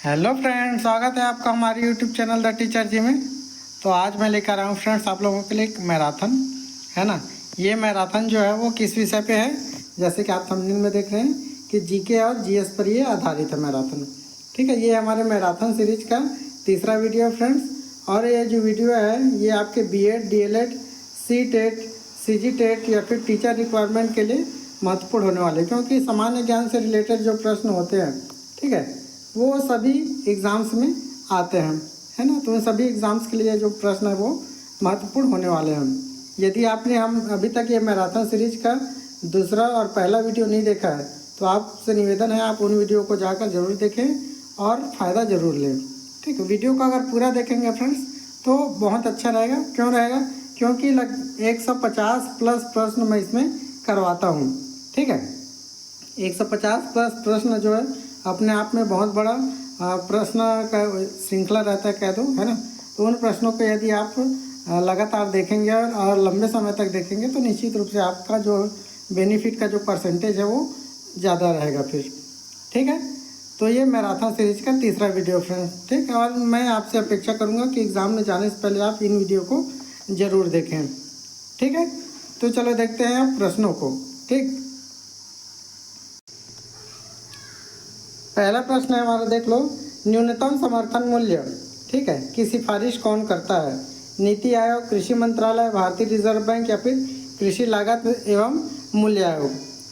Hello friends, स्वागत है आपका हमारे यूट्यूब चैनल द टीचर जी में। तो आज मैं लेकर आया हूँ फ्रेंड्स आप लोगों के लिए एक मैराथन, है ना। ये मैराथन जो है वो किस विषय पे है, जैसे कि आप थंबनेल में देख रहे हैं कि जीके और जीएस पर ये आधारित है मैराथन। ठीक है, ये हमारे मैराथन सीरीज का तीसरा वीडियो है फ्रेंड्स। और ये जो वीडियो है ये आपके बीएड, डीएलएड, सीटेट, सीजीटेट या फिर टीचर रिक्वायरमेंट के लिए महत्वपूर्ण होने वाले, क्योंकि सामान्य ज्ञान से रिलेटेड जो प्रश्न होते हैं, ठीक है, वो सभी एग्ज़ाम्स में आते हैं, है ना। तो उन सभी एग्ज़ाम्स के लिए जो प्रश्न है वो महत्वपूर्ण होने वाले हैं। यदि आपने अभी तक ये मैराथन सीरीज का दूसरा और पहला वीडियो नहीं देखा है तो आपसे निवेदन है आप उन वीडियो को जाकर ज़रूर देखें और फ़ायदा ज़रूर लें। ठीक है, वीडियो को अगर पूरा देखेंगे फ्रेंड्स तो बहुत अच्छा रहेगा। क्यों रहेगा? क्योंकि 150 प्लस प्रश्न मैं इसमें करवाता हूँ। ठीक है, 150 प्लस प्रश्न जो है अपने आप में बहुत बड़ा प्रश्न का श्रृंखला रहता है, कह दो, है ना। तो उन प्रश्नों को यदि आप लगातार देखेंगे और लंबे समय तक देखेंगे तो निश्चित रूप से आपका जो बेनिफिट का जो परसेंटेज है वो ज़्यादा रहेगा फिर। ठीक है, तो ये मैराथन सीरीज का तीसरा वीडियो फ्रेंड्स। ठीक है, और मैं आपसे अपेक्षा करूँगा कि एग्ज़ाम में जाने से पहले आप इन वीडियो को ज़रूर देखें। ठीक है, तो चलो देखते हैं आप प्रश्नों को। ठीक, पहला प्रश्न है हमारा, देख लो। न्यूनतम समर्थन मूल्य, ठीक है, की सिफारिश कौन करता है? नीति आयोग, कृषि मंत्रालय, भारतीय रिजर्व बैंक या फिर कृषि लागत एवं मूल्य आयोग।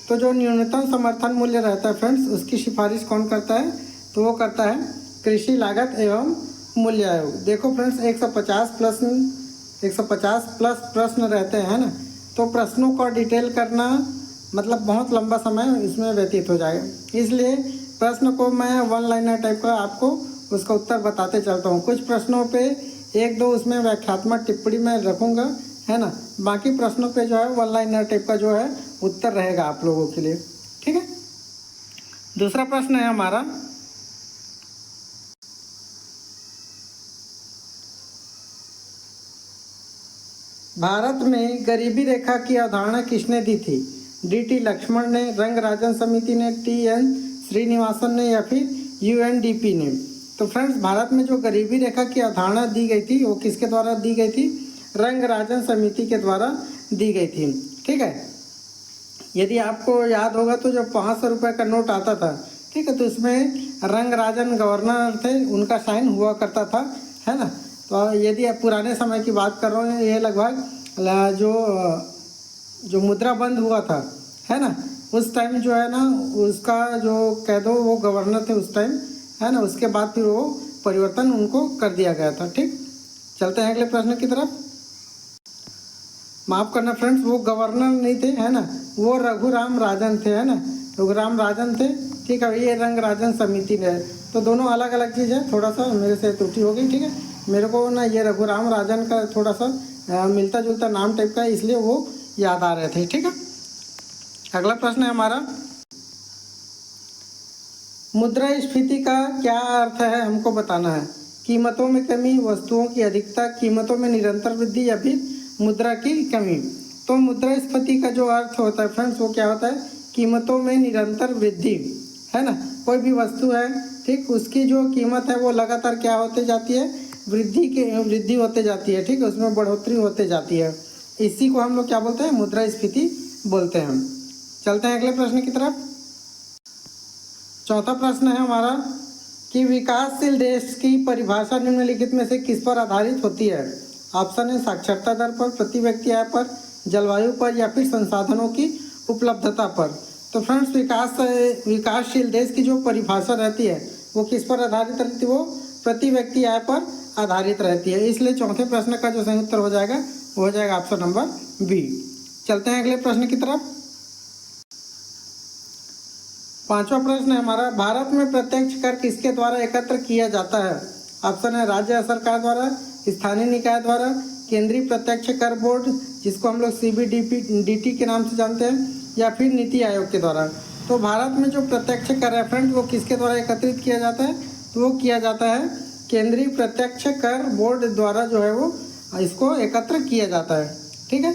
तो जो न्यूनतम समर्थन मूल्य रहता है फ्रेंड्स उसकी सिफारिश कौन करता है? तो वो करता है कृषि लागत एवं मूल्य आयोग। देखो फ्रेंड्स 150 प्लस प्रश्न रहते हैं ना, तो प्रश्नों को डिटेल करना मतलब बहुत लंबा समय इसमें व्यतीत हो जाएगा। इसलिए प्रश्न को मैं वन लाइनर टाइप का आपको उसका उत्तर बताते चलता हूँ। कुछ प्रश्नों पे एक दो उसमें व्याख्यात्मक टिप्पणी मैं रखूँगा, है ना। बाकी प्रश्नों पे जो है वन लाइनर टाइप का जो है उत्तर रहेगा आप लोगों के लिए। ठीक है, दूसरा प्रश्न है हमारा, भारत में गरीबी रेखा की अवधारणा किसने दी थी? डी.टी. लक्ष्मण ने, रंगराजन समिति ने, टी.एन. श्रीनिवासन ने या फिर यूएनडीपी ने। तो फ्रेंड्स भारत में जो गरीबी रेखा की अवधारणा दी गई थी वो किसके द्वारा दी गई थी? रंगराजन समिति के द्वारा दी गई थी। ठीक है, यदि आपको याद होगा तो जब 500 रुपये का नोट आता था, ठीक है, तो उसमें रंगराजन गवर्नर थे, उनका साइन हुआ करता था, है ना। तो यदि आप पुराने समय की बात कर रहे हो, ये लगभग जो मुद्रा बंद हुआ था, है ना, उस टाइम जो है ना उसका जो कह दो वो गवर्नर थे उस टाइम, है ना। उसके बाद फिर वो परिवर्तन उनको कर दिया गया था। ठीक, चलते हैं अगले प्रश्न की तरफ। माफ़ करना फ्रेंड्स, वो गवर्नर नहीं थे, है ना, वो रघुराम राजन थे, है ना, रघुराम राजन थे। ठीक है, ये रंगराजन समिति ने, तो दोनों अलग अलग चीज़ है। थोड़ा सा मेरे से त्रुटि हो गई। ठीक है, मेरे को ना ये रघुराम राजन का थोड़ा सा मिलता जुलता नाम टाइप का, इसलिए वो याद आ रहे थे। ठीक है, अगला प्रश्न है हमारा, मुद्रास्फीति का क्या अर्थ है हमको बताना है। कीमतों में कमी, वस्तुओं की अधिकता, कीमतों में निरंतर वृद्धि या फिर मुद्रा की कमी। तो मुद्रास्फीति का जो अर्थ होता है फ्रेंड्स वो क्या होता है? कीमतों में निरंतर वृद्धि, है ना। कोई भी वस्तु है, ठीक, उसकी जो कीमत है वो लगातार क्या होते जाती है? वृद्धि होते जाती है। ठीक है, उसमें बढ़ोतरी होते जाती है। इसी को हम लोग क्या बोलते हैं? मुद्रास्फीति बोलते हैं। चलते हैं अगले प्रश्न की तरफ। चौथा प्रश्न है हमारा कि विकासशील देश की परिभाषा निम्नलिखित में से किस पर आधारित होती है? ऑप्शन है साक्षरता दर पर, प्रति व्यक्ति आय पर, जलवायु पर या फिर संसाधनों की उपलब्धता पर। तो फ्रेंड्स विकासशील देश की जो परिभाषा रहती है वो किस पर आधारित रहती है? वो प्रति व्यक्ति आय पर आधारित रहती है। इसलिए चौथे प्रश्न का जो सही उत्तर हो जाएगा वो हो जाएगा ऑप्शन नंबर बी। चलते हैं अगले प्रश्न की तरफ। पांचवा प्रश्न है हमारा, भारत में प्रत्यक्ष कर किसके द्वारा एकत्र किया जाता है? ऑप्शन है राज्य सरकार द्वारा, स्थानीय निकाय द्वारा, केंद्रीय प्रत्यक्ष कर बोर्ड जिसको हम लोग सीबीडीटी के नाम से जानते हैं, या फिर नीति आयोग के द्वारा। तो भारत में जो प्रत्यक्ष कर है फ्रेंड वो किसके द्वारा एकत्रित किया जाता है? तो वो किया जाता है केंद्रीय प्रत्यक्ष कर बोर्ड द्वारा जो है वो इसको एकत्र किया जाता है। ठीक है,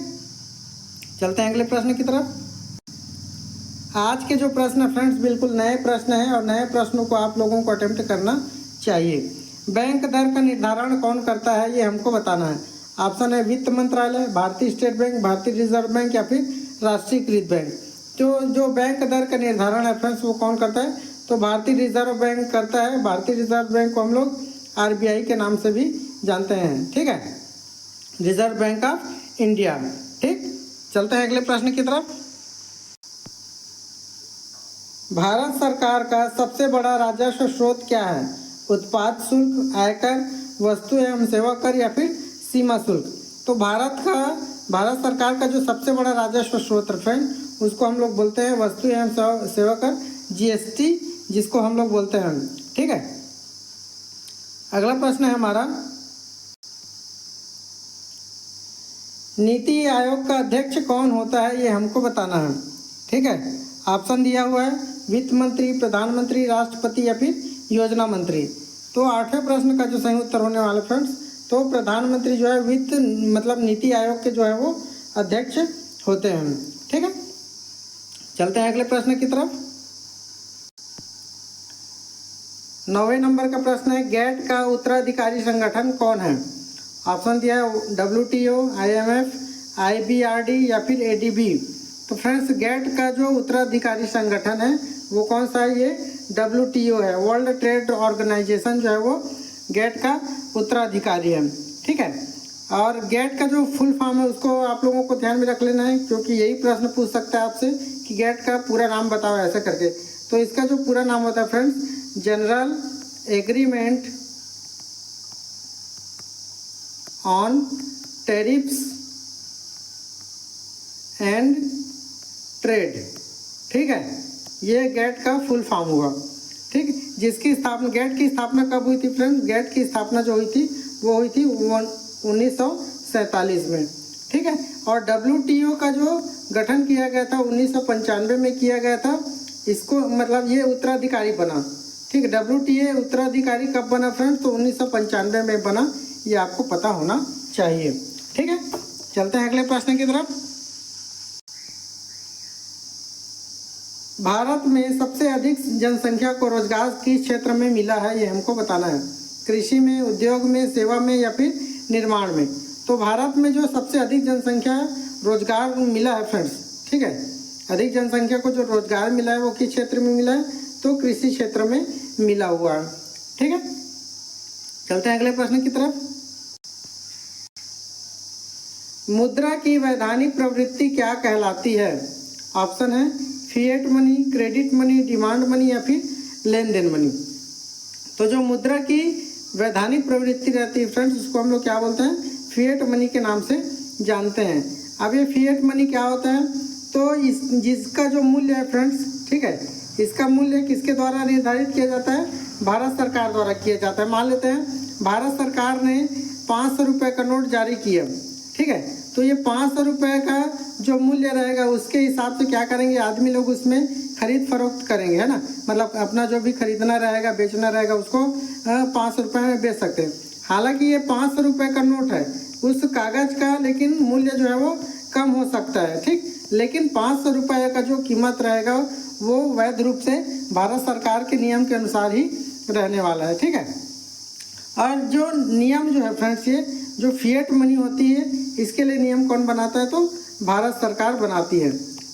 चलते हैं अगले प्रश्न की तरफ। आज के जो प्रश्न है फ्रेंड्स बिल्कुल नए प्रश्न हैं और नए प्रश्नों को आप लोगों को अटेम्प्ट करना चाहिए। बैंक दर का निर्धारण कौन करता है, ये हमको बताना है। ऑप्शन है वित्त मंत्रालय, भारतीय स्टेट बैंक, भारतीय रिजर्व बैंक या फिर राष्ट्रीयकृत बैंक। तो जो बैंक दर का निर्धारण है फ्रेंड्स वो कौन करता है, तो भारतीय रिजर्व बैंक करता है। भारतीय रिजर्व बैंक को हम लोग RBI के नाम से भी जानते हैं, ठीक है, रिजर्व बैंक ऑफ इंडिया। ठीक, चलते हैं अगले प्रश्न की तरफ। भारत सरकार का सबसे बड़ा राजस्व स्रोत क्या है, उत्पाद शुल्क, आयकर, वस्तु एवं सेवा कर या फिर सीमा शुल्क। तो भारत सरकार का जो सबसे बड़ा राजस्व स्रोत है फ्रेंड, उसको हम लोग बोलते हैं वस्तु एवं सेवा कर, GST, जिसको हम लोग बोलते हैं। ठीक है, अगला प्रश्न है हमारा, नीति आयोग का अध्यक्ष कौन होता है, ये हमको बताना है। ठीक है, ऑप्शन दिया हुआ है वित्त मंत्री, प्रधानमंत्री, राष्ट्रपति या फिर योजना मंत्री। तो 8वें प्रश्न का जो सही उत्तर होने वाला फ्रेंड्स, तो प्रधानमंत्री जो है वित्त मतलब नीति आयोग के जो है वो अध्यक्ष होते हैं। ठीक है, चलते हैं अगले प्रश्न की तरफ। 9वें नंबर का प्रश्न है, गेट का उत्तराधिकारी संगठन कौन है। ऑप्शन दिया है WTO, IMF, IBRD या फिर ADB। तो फ्रेंड्स गेट का जो उत्तराधिकारी संगठन है वो कौन सा है, ये WTO है, वर्ल्ड ट्रेड ऑर्गेनाइजेशन जो है वो गेट का उत्तराधिकारी है। ठीक है, और गेट का जो फुल फॉर्म है उसको आप लोगों को ध्यान में रख लेना है, क्योंकि यही प्रश्न पूछ सकता है आपसे कि गेट का पूरा नाम बताओ ऐसा करके। तो इसका जो पूरा नाम होता है friends, general agreement on tariffs and trade. ठीक है, ये गेट का फुल फॉर्म हुआ। ठीक, जिसकी स्थापना, गेट की स्थापना कब हुई थी फ्रेंड्स, गेट की स्थापना जो हुई थी वो हुई थी 1947 में। ठीक है, और WTO का जो गठन किया गया था 1995 में किया गया था। इसको मतलब ये उत्तराधिकारी बना। ठीक है, WTO उत्तराधिकारी कब बना फ्रेंड्स, तो 1995 में बना, ये आपको पता होना चाहिए। ठीक है, चलते हैं अगले प्रश्न की तरफ। भारत में सबसे अधिक जनसंख्या को रोजगार किस क्षेत्र में मिला है, ये हमको बताना है। कृषि में, उद्योग में, सेवा में या फिर निर्माण में। तो भारत में जो सबसे अधिक जनसंख्या रोजगार मिला है फ्रेंड्स, ठीक है, अधिक जनसंख्या को जो रोजगार मिला है वो किस क्षेत्र में मिला है, तो कृषि क्षेत्र में मिला हुआ है। ठीक है, चलते हैं अगले प्रश्न की तरफ। मुद्रा की वैधानिक प्रवृत्ति क्या कहलाती है। ऑप्शन है fiat money, credit money, demand money या फिर लेन देन मनी। तो जो मुद्रा की वैधानिक प्रवृत्ति रहती है फ्रेंड्स, उसको हम लोग क्या बोलते हैं, फिएट मनी के नाम से जानते हैं। अब ये फिएट मनी क्या होता है, तो जिसका जो मूल्य है फ्रेंड्स, ठीक है, इसका मूल्य किसके द्वारा निर्धारित किया जाता है, भारत सरकार द्वारा किया जाता है। मान लेते हैं भारत सरकार ने 500 रुपये का नोट जारी किया। ठीक है, तो ये 500 रुपये का जो मूल्य रहेगा उसके हिसाब से क्या करेंगे, आदमी लोग उसमें खरीद फरोख्त करेंगे, है ना, मतलब अपना जो भी खरीदना रहेगा, बेचना रहेगा, उसको 500 रुपये में बेच सकते हैं। हालांकि ये 500 रुपये का नोट है, उस कागज़ का लेकिन मूल्य जो है वो कम हो सकता है। ठीक, लेकिन 500 रुपये का जो कीमत रहेगा वो वैध रूप से भारत सरकार के नियम के अनुसार ही रहने वाला है। ठीक है, और जो नियम जो है फ्रेंड्स, ये जो फिएट मनी होती है इसके लिए नियम कौन बनाता है, तो भारत सरकार बनाती है।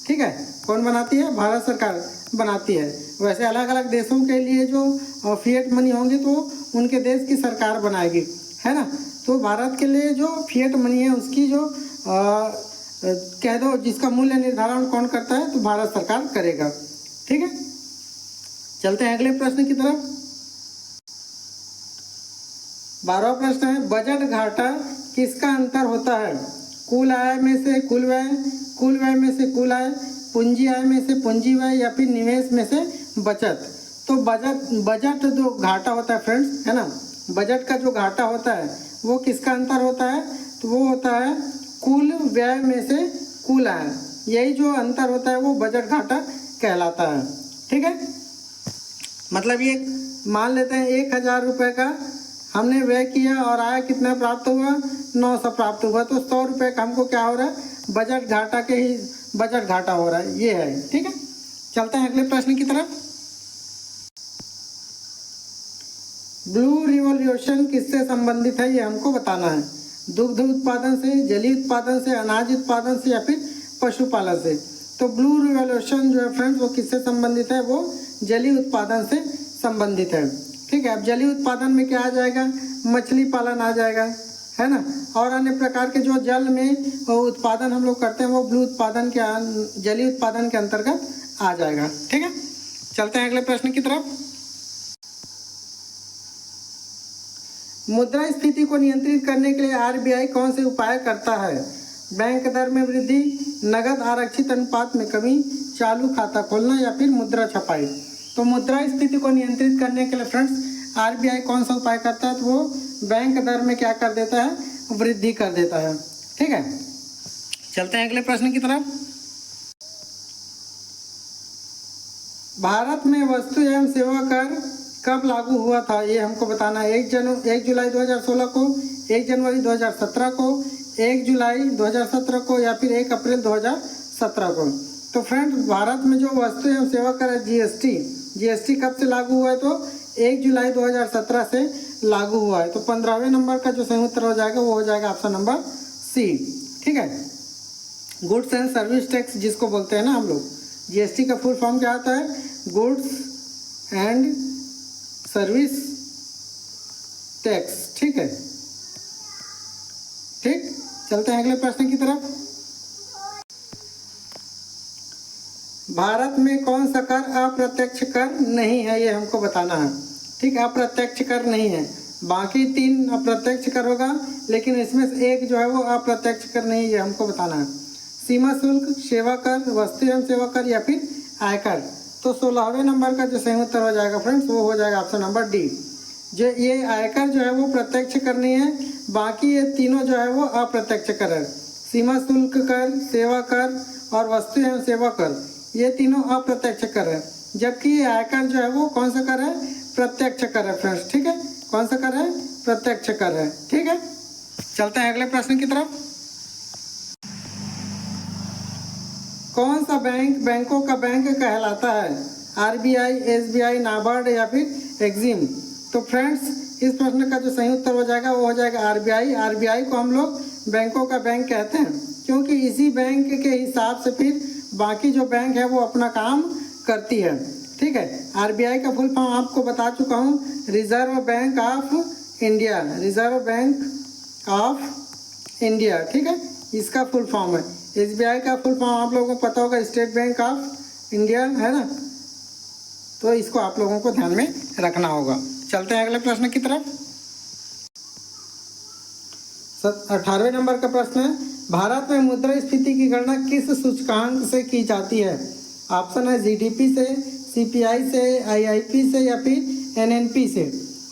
ठीक है, कौन बनाती है, भारत सरकार बनाती है। वैसे अलग अलग देशों के लिए जो फिएट मनी होंगी तो उनके देश की सरकार बनाएगी, है ना। तो भारत के लिए जो फिएट मनी है उसकी जो कह दो जिसका मूल्य निर्धारण कौन करता है, तो भारत सरकार करेगा। ठीक है, चलते हैं अगले प्रश्न की तरफ। 12वां प्रश्न है, बजट घाटा किसका अंतर होता है, कुल आय में से कुल व्यय, कुल व्यय में से कुल आय, पूंजी आय में से पूंजी व्यय या फिर निवेश में से बचत। तो बजट जो घाटा होता है फ्रेंड्स, है ना, बजट का जो घाटा होता है वो किसका अंतर होता है, तो वो होता है कुल व्यय में से कुल आय। यही जो अंतर होता है वो बजट घाटा कहलाता है। ठीक है, मतलब ये मान लेते हैं 1000 रुपये का हमने व्यय किया और आय कितना प्राप्त हुआ, 900 प्राप्त हुआ, तो 100 रुपये का हमको क्या हो रहा है, बजट घाटा के ही बजट घाटा हो रहा है, ये है। ठीक है, चलते हैं अगले प्रश्न की तरफ। ब्लू रिवॉल्यूशन किससे संबंधित है ये हमको बताना है। दुग्ध उत्पादन से, जलीय उत्पादन से, अनाज उत्पादन से या फिर पशुपालन से। तो ब्लू रिवॉल्यूशन जो है फ्रेंड्स वो किससे संबंधित है, वो जलीय उत्पादन से संबंधित है। ठीक है, अब जलीय उत्पादन में क्या आ जाएगा, मछली पालन आ जाएगा, है ना, और अन्य प्रकार के जो जल में उत्पादन हम लोग करते हैं वो ब्लू उत्पादन के, जलीय उत्पादन के अंतर्गत आ जाएगा। ठीक है, चलते हैं अगले प्रश्न की तरफ। मुद्रास्फीति को नियंत्रित करने के लिए आरबीआई कौन से उपाय करता है। बैंक दर में वृद्धि, नगद आरक्षित अनुपात में कमी, चालू खाता खोलना या फिर मुद्रा छपाई। तो मुद्रास्फीति को नियंत्रित करने के लिए फ्रेंड्स आरबीआई कौन सा उपाय करता है, तो वो बैंक दर में क्या कर देता है, वृद्धि कर देता है। ठीक है, चलते हैं अगले प्रश्न की तरफ। भारत में वस्तु एवं सेवा कर कब लागू हुआ था, ये हमको बताना है। 1 जुलाई 2016 को, 1 जनवरी 2017 को, 1 जुलाई 2017 को या फिर 1 अप्रैल 2017 को। तो फ्रेंड्स भारत में जो वस्तु एवं सेवा कर है जीएसटी कब से लागू हुआ है, तो 1 जुलाई 2017 से लागू हुआ है। तो 15वें नंबर का जो सही उत्तर हो जाएगा वो हो जाएगा ऑप्शन नंबर सी। ठीक है, गुड्स एंड सर्विस टैक्स जिसको बोलते हैं ना हम लोग, जीएसटी का फुल फॉर्म क्या आता है, गुड्स एंड सर्विस टैक्स। ठीक है, ठीक, चलते हैं अगले प्रश्न की तरफ। भारत में कौन सा कर अप्रत्यक्ष कर नहीं है, ये हमको बताना है। ठीक, अप्रत्यक्ष कर नहीं है, बाकी 3 अप्रत्यक्ष कर होगा, लेकिन इसमें से एक जो है वो अप्रत्यक्ष कर नहीं है, ये हमको बताना है। सीमा शुल्क, सेवा कर, वस्तु एवं सेवा कर या फिर आयकर। तो 16वें नंबर का जो सही उत्तर हो जाएगा फ्रेंड्स वो हो जाएगा ऑप्शन नंबर डी। जो ये आयकर जो है वो प्रत्यक्ष कर नहीं है, बाकी ये तीनों जो है वो अप्रत्यक्ष कर है। सीमा शुल्क कर, सेवा कर और वस्तु एवं सेवा कर, ये तीनों अप्रत्यक्ष कर है, जबकि ये आयकर जो है वो कौन सा कर है, प्रत्यक्ष कर है फ्रेंड्स। ठीक है, कौन सा कर है, प्रत्यक्ष कर है। ठीक है, चलते हैं अगले प्रश्न की तरफ। कौन सा बैंक बैंकों का बैंक कहलाता है, आरबीआई, एसबीआई, नाबार्ड या फिर एक्जिम। तो फ्रेंड्स इस प्रश्न का जो सही उत्तर हो जाएगा वो हो जाएगा आरबीआई। आरबीआई को हम लोग बैंकों का बैंक कहते हैं, क्योंकि इसी बैंक के हिसाब से फिर बाकी जो बैंक है वो अपना काम करती है। ठीक है, आरबीआई का फुल फॉर्म आपको बता चुका हूँ, reserve bank of India, reserve bank of India. ठीक है, इसका फुल फॉर्म है। एसबीआई का फुल फॉर्म आप लोगों को पता होगा, स्टेट बैंक ऑफ इंडिया, है ना, तो इसको आप लोगों को ध्यान में रखना होगा। चलते हैं अगले प्रश्न की तरफ। 18वें नंबर का प्रश्न है, भारत में मुद्रास्फीति की गणना किस सूचकांक से की जाती है। ऑप्शन है जीडीपी से, सीपीआई से, आईआईपी से या फिर एनएनपी से।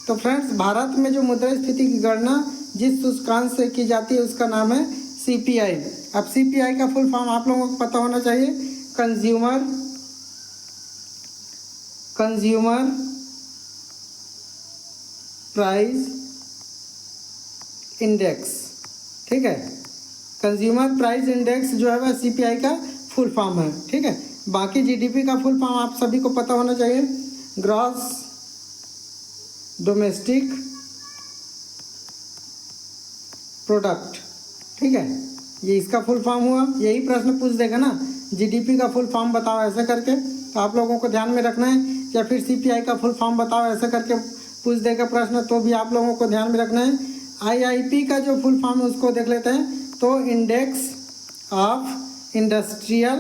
तो फ्रेंड्स भारत में जो मुद्रास्फीति की गणना जिस सूचकांक से की जाती है उसका नाम है सीपीआई। अब सीपीआई का फुल फॉर्म आप लोगों को पता होना चाहिए, कंज्यूमर प्राइस इंडेक्स। ठीक है, कंज्यूमर प्राइस इंडेक्स जो है वह सीपीआई का फुल फॉर्म है। ठीक है, बाकी जीडीपी का फुल फॉर्म आप सभी को पता होना चाहिए, ग्रॉस डोमेस्टिक प्रोडक्ट। ठीक है, ये इसका फुल फॉर्म हुआ। यही प्रश्न पूछ देगा ना, जीडीपी का फुल फॉर्म बताओ ऐसे करके, तो आप लोगों को ध्यान में रखना है, या फिर सीपीआई का फुल फॉर्म बताओ ऐसे करके पूछ देगा प्रश्न, तो भी आप लोगों को ध्यान में रखना है। आईआईपी का जो फुल फॉर्म है उसको देख लेते हैं, तो इंडेक्स ऑफ इंडस्ट्रियल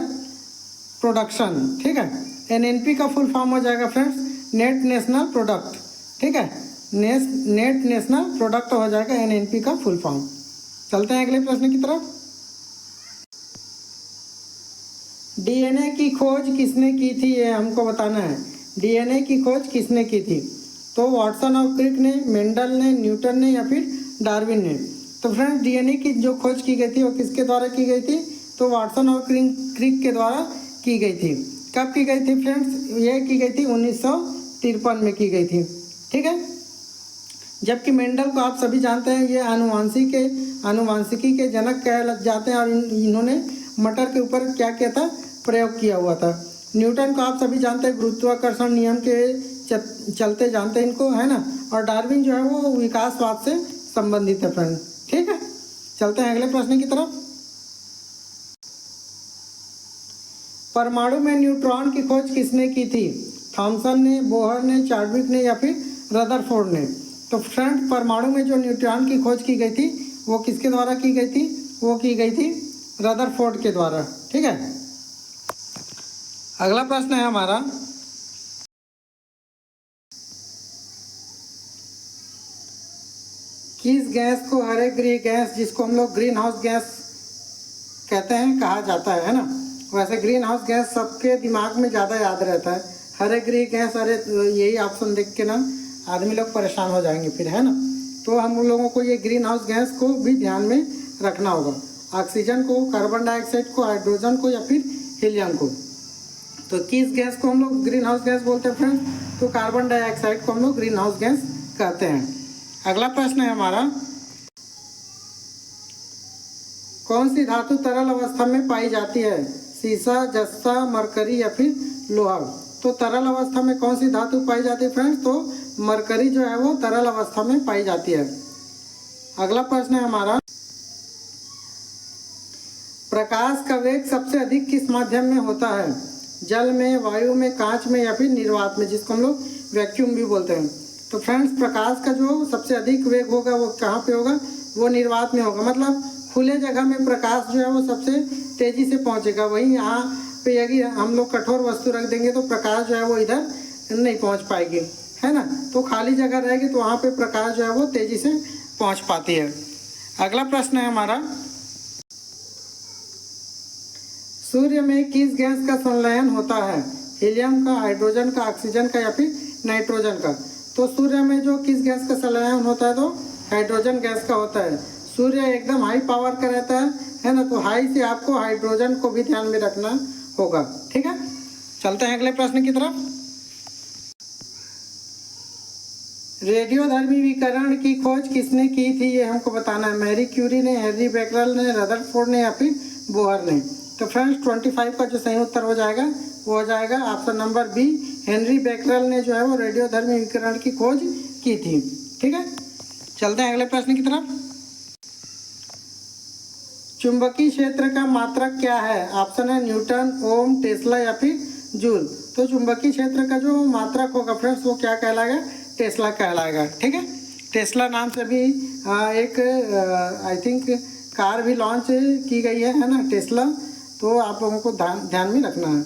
प्रोडक्शन। ठीक है, एनएनपी का फुल फॉर्म हो जाएगा फ्रेंड्स नेट नेशनल प्रोडक्ट। ठीक है, नेट नेशनल प्रोडक्ट हो जाएगा एनएनपी का फुल फॉर्म। चलते हैं अगले प्रश्न की तरफ। डीएनए की खोज किसने की थी, ये हमको बताना है। डीएनए की खोज किसने की थी, तो वाटसन और क्रिक ने, मेंडल ने, न्यूटन ने या फिर डार्विन ने। तो फ्रेंड्स डीएनए की जो खोज की गई थी वो किसके द्वारा की गई थी, तो वाटसन और क्रिक के द्वारा की गई थी। कब की गई थी फ्रेंड्स, ये की गई थी 1953 में की गई थी। ठीक है, जबकि मेंडल को आप सभी जानते हैं ये आनुवांशिकी के जनक कह जाते हैं, और इन्होंने मटर के ऊपर क्या किया था, प्रयोग किया हुआ था। न्यूटन को आप सभी जानते हैं गुरुत्वाकर्षण नियम के चलते जानते इनको, है ना। और डार्विन जो है वो विकासवाद से संबंधित है फ्रेंड। ठीक है, चलते हैं अगले प्रश्न की तरफ। परमाणु में न्यूट्रॉन की खोज किसने की थी? थॉमसन ने, बोहर ने, चार्विक ने या फिर रदरफोर्ड ने? तो फ्रेंड परमाणु में जो न्यूट्रॉन की खोज की गई थी वो किसके द्वारा की गई थी? वो की गई थी रदरफोर्ड के द्वारा। ठीक है, अगला प्रश्न है हमारा, किस गैस को हरे गृह गैस, जिसको हम लोग ग्रीन हाउस गैस कहते हैं, कहा जाता है ना। वैसे ग्रीन हाउस गैस सबके दिमाग में ज़्यादा याद रहता है। हरे गृह गैस, अरे यही ऑप्शन देख के ना आदमी लोग परेशान हो जाएंगे फिर, है ना। तो हम लोगों को ये ग्रीन हाउस गैस को भी ध्यान में रखना होगा। ऑक्सीजन को, कार्बन डाइऑक्साइड को, हाइड्रोजन को या फिर हीलियम को। तो किस गैस को हम लोग ग्रीन हाउस गैस बोलते हैं फ्रेंड्स? तो कार्बन डाइऑक्साइड को हम लोग ग्रीन हाउस गैस कहते हैं। अगला प्रश्न है हमारा, कौन सी धातु तरल अवस्था में पाई जाती है? सीसा, जस्ता, मरकरी या फिर लोहा? तो तरल अवस्था में कौन सी धातु पाई जाती है फ्रेंड्स? तो मरकरी जो है वो तरल अवस्था में पाई जाती है। अगला प्रश्न है हमारा, प्रकाश का वेग सबसे अधिक किस माध्यम में होता है? जल में, वायु में, कांच में या फिर निर्वात में, जिसको हम लोग वैक्यूम भी बोलते हैं। तो फ्रेंड्स प्रकाश का जो सबसे अधिक वेग होगा वो कहाँ पे होगा? वो निर्वात में होगा। मतलब खुले जगह में प्रकाश जो है वो सबसे तेजी से पहुंचेगा। वहीं यहाँ पे यदि हम लोग कठोर वस्तु रख देंगे तो प्रकाश जो है वो इधर नहीं पहुंच पाएगी, है ना। तो खाली जगह रहेगी तो वहाँ पे प्रकाश जो है वो तेजी से पहुंच पाती है। अगला प्रश्न है हमारा, सूर्य में किस गैस का संलयन होता है? हीलियम का, हाइड्रोजन का, ऑक्सीजन का या फिर नाइट्रोजन का? तो सूर्य में जो किस गैस का संलयन होता है? तो हाइड्रोजन गैस का होता है। सूर्य एकदम हाई पावर का रहता है ना। तो हाई से आपको हाइड्रोजन को भी ध्यान में रखना होगा। ठीक है, चलते हैं अगले प्रश्न की तरफ। रेडियोधर्मी विकिरण की खोज किसने की थी? ये हमको बताना है। मैरी क्यूरी ने, हेनरी बेकरल ने, रदरफोर्ड ने या फिर बोहर ने? तो फ्रेंड्स 25 का जो सही उत्तर हो जाएगा वो हो जाएगा option number B, Henry Becquerel ने जो है वो रेडियोधर्मी विकिरण की खोज की थी। ठीक है, चलते हैं अगले प्रश्न की तरफ। चुंबकीय क्षेत्र का मात्रक क्या है? ऑप्शन है न्यूटन, ओम, टेस्ला या फिर जूल। तो चुंबकीय क्षेत्र का जो मात्रक होगा फ्रेंड्स वो क्या कहलाएगा? टेस्ला कहलाएगा। ठीक है, टेस्ला नाम से भी एक आई थिंक कार भी लॉन्च की गई है ना, टेस्ला। तो आप लोगों को ध्यान में रखना है।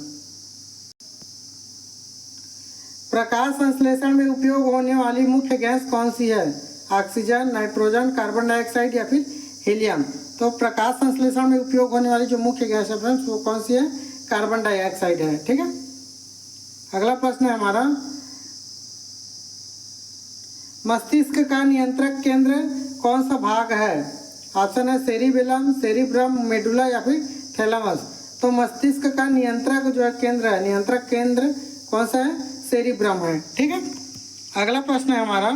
प्रकाश संश्लेषण में उपयोग होने वाली मुख्य गैस कौन सी है? ऑक्सीजन, नाइट्रोजन, कार्बन डाइऑक्साइड या फिर हीलियम? तो प्रकाश संश्लेषण में उपयोग होने वाली जो मुख्य गैस है फ्रेंड्स वो कौन सी है? कार्बन डाइऑक्साइड है। ठीक है, अगला प्रश्न है हमारा, मस्तिष्क का नियंत्रक केंद्र कौन सा भाग है? ऑप्शन है सेरिबेलम, सेरिब्रम, मेडुला या फिर थैलेमस। तो मस्तिष्क का नियंत्रक जो है केंद्र है, नियंत्रक केंद्र कौन सा है? सेरिब्रम है। ठीक है, अगला प्रश्न है हमारा,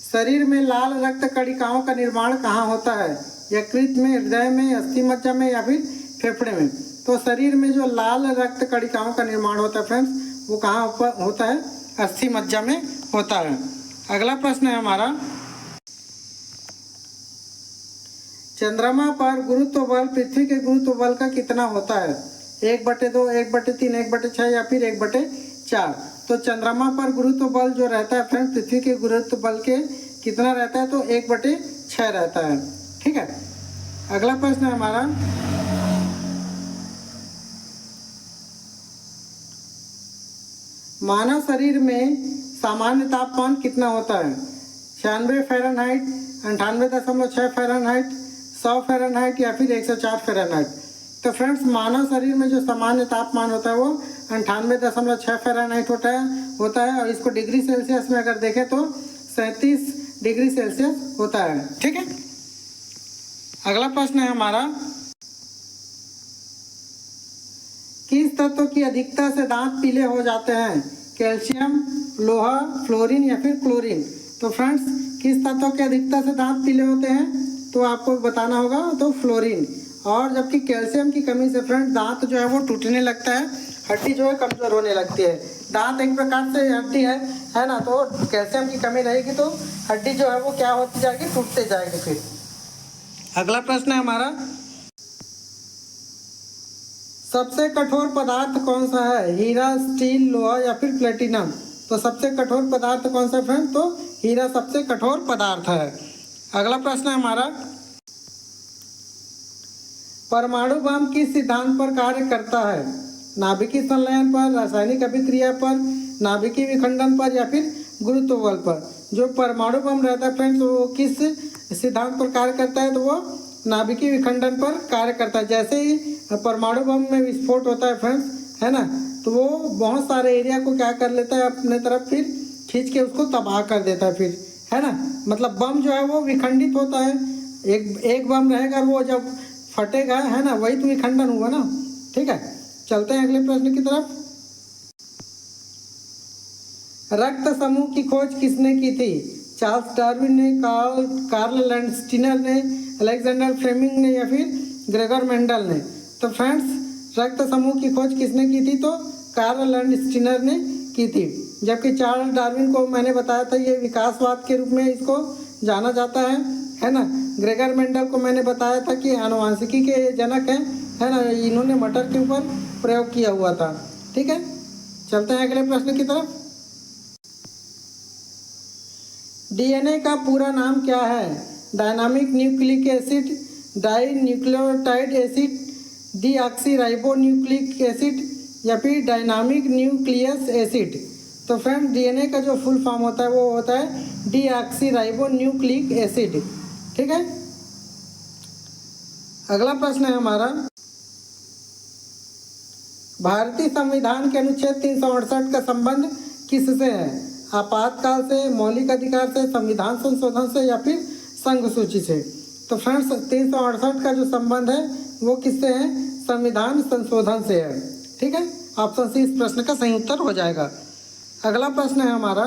शरीर में लाल रक्त कणिकाओं का निर्माण कहाँ होता है? यकृत में, हृदय में, अस्थि मज्जा में या फिर फेफड़े में? तो शरीर में जो लाल रक्त कणिकाओं का निर्माण होता है फ्रेंड्स वो कहाँ होता है? अस्थि मज्जा में होता है। अगला प्रश्न है हमारा, चंद्रमा पर गुरुत्व बल पृथ्वी के गुरुत्व बल का कितना होता है? 1/2, 1/3, 1/6 या फिर 1/4? तो चंद्रमा पर गुरुत्व बल जो रहता है फ्रेंड्स पृथ्वी के गुरुत्व बल के कितना रहता है? तो 1/6 रहता है। ठीक है, अगला प्रश्न है हमारा, मानव शरीर में सामान्य तापमान कितना होता है? 96 फ़ारेनहाइट, 98.6 फ़ारेनहाइट, 100 फ़ारेनहाइट या फिर 104 फ़ारेनहाइट? तो फ्रेंड्स मानव शरीर में जो सामान्य तापमान होता है वो 98.6 फ़ारेनहाइट होता है और इसको डिग्री सेल्सियस में अगर देखें तो 37 डिग्री सेल्सियस होता है। ठीक है, अगला प्रश्न है हमारा, किस तत्व की अधिकता से दांत पीले हो जाते हैं? कैल्शियम, लोहा, फ्लोरीन या फिर क्लोरीन? तो फ्रेंड्स किस तत्व की अधिकता से दांत पीले होते हैं? तो आपको बताना होगा तो फ्लोरीन। और जबकि कैल्शियम की कमी से फ्रेंड्स दांत जो है वो टूटने लगता है हड्डी जो है कमज़ोर होने लगती है। दांत एक प्रकार से हड्डी है ना, तो कैल्शियम की कमी रहेगी तो हड्डी जो है वो क्या होती जाएगी, टूटते जाएगी। फिर अगला प्रश्न है हमारा, सबसे कठोर पदार्थ कौन सा है, हीरा, स्टील, लोहा या फिर प्लेटिनम। तो सबसे कठोर पदार्थ कौन सा फ्रेंड, तो हीरा सबसे कठोर पदार्थ है। अगला प्रश्न है हमारा, परमाणु बम किस सिद्धांत पर कार्य करता है, नाभिकीय संलयन पर, रासायनिक अभिक्रिया पर, नाभिकीय विखंडन पर या फिर गुरुत्व बल पर। जो परमाणु बम रहता है फ्रेंड्स वो किस सिद्धांत पर कार्य करता है, तो वो नाभिकीय विखंडन पर कार्य करता है। जैसे ही परमाणु बम में विस्फोट होता है फ्रेंड्स, है ना, तो वो बहुत सारे एरिया को क्या कर लेता है अपने तरफ, फिर खींच के उसको तबाह कर देता है फिर, है ना। मतलब बम जो है वो विखंडित होता है। एक बम रहेगा, वो जब फटेगा, है ना, वही तो विखंडन हुआ ना। ठीक है, चलते हैं अगले प्रश्न की तरफ। रक्त समूह की खोज किसने की थी, चार्ल्स डार्विन ने, कार्ल लैंडस्टीनर ने, अलेक्जेंडर फ्लेमिंग ने या फिर ग्रेगर मेंडल ने। तो फ्रेंड्स रक्त समूह की खोज किसने की थी, तो कार्ल लैंडस्टीनर ने की थी। जबकि चार्ल्स डार्विन को मैंने बताया था ये विकासवाद के रूप में इसको जाना जाता है ना। ग्रेगर मेंडल को मैंने बताया था कि आनुवांशिकी के जनक हैं, है ना, इन्होंने मटर के ऊपर प्रयोग किया हुआ था। ठीक है, चलते हैं अगले प्रश्न की तरफ। डीएनए का पूरा नाम क्या है, dynamic nucleic acid, di nucleotide acid, deoxyribonucleic acid या फिर डायनामिक न्यूक्लियस एसिड। तो फ्रेंड डीएनए का जो फुल फॉर्म होता है वो होता है डीऑक्सीराइबोन्यूक्लिक एसिड। ठीक है, अगला प्रश्न है हमारा, भारतीय संविधान के अनुच्छेद 368 का संबंध किससे है, आपातकाल से, मौलिक अधिकार से, संविधान संशोधन से या फिर संघ सूची से। तो फ्रेंड्स 368 का जो संबंध है वो किससे है, संविधान संशोधन से है। ठीक है, ऑप्शन सी इस प्रश्न का सही उत्तर हो जाएगा। अगला प्रश्न है हमारा,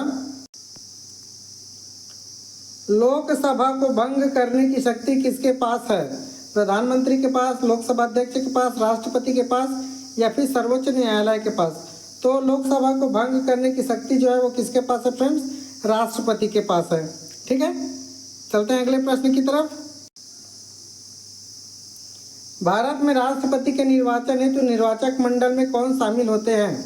लोकसभा को भंग करने की शक्ति किसके पास है, प्रधानमंत्री के पास, लोकसभा अध्यक्ष के पास, राष्ट्रपति के पास या फिर सर्वोच्च न्यायालय के पास। तो लोकसभा को भंग करने की शक्ति जो है वो किसके पास है फ्रेंड्स, राष्ट्रपति के पास है। ठीक है, चलते हैं अगले प्रश्न की तरफ। भारत में राष्ट्रपति के निर्वाचन हेतु निर्वाचक मंडल में कौन शामिल होते हैं,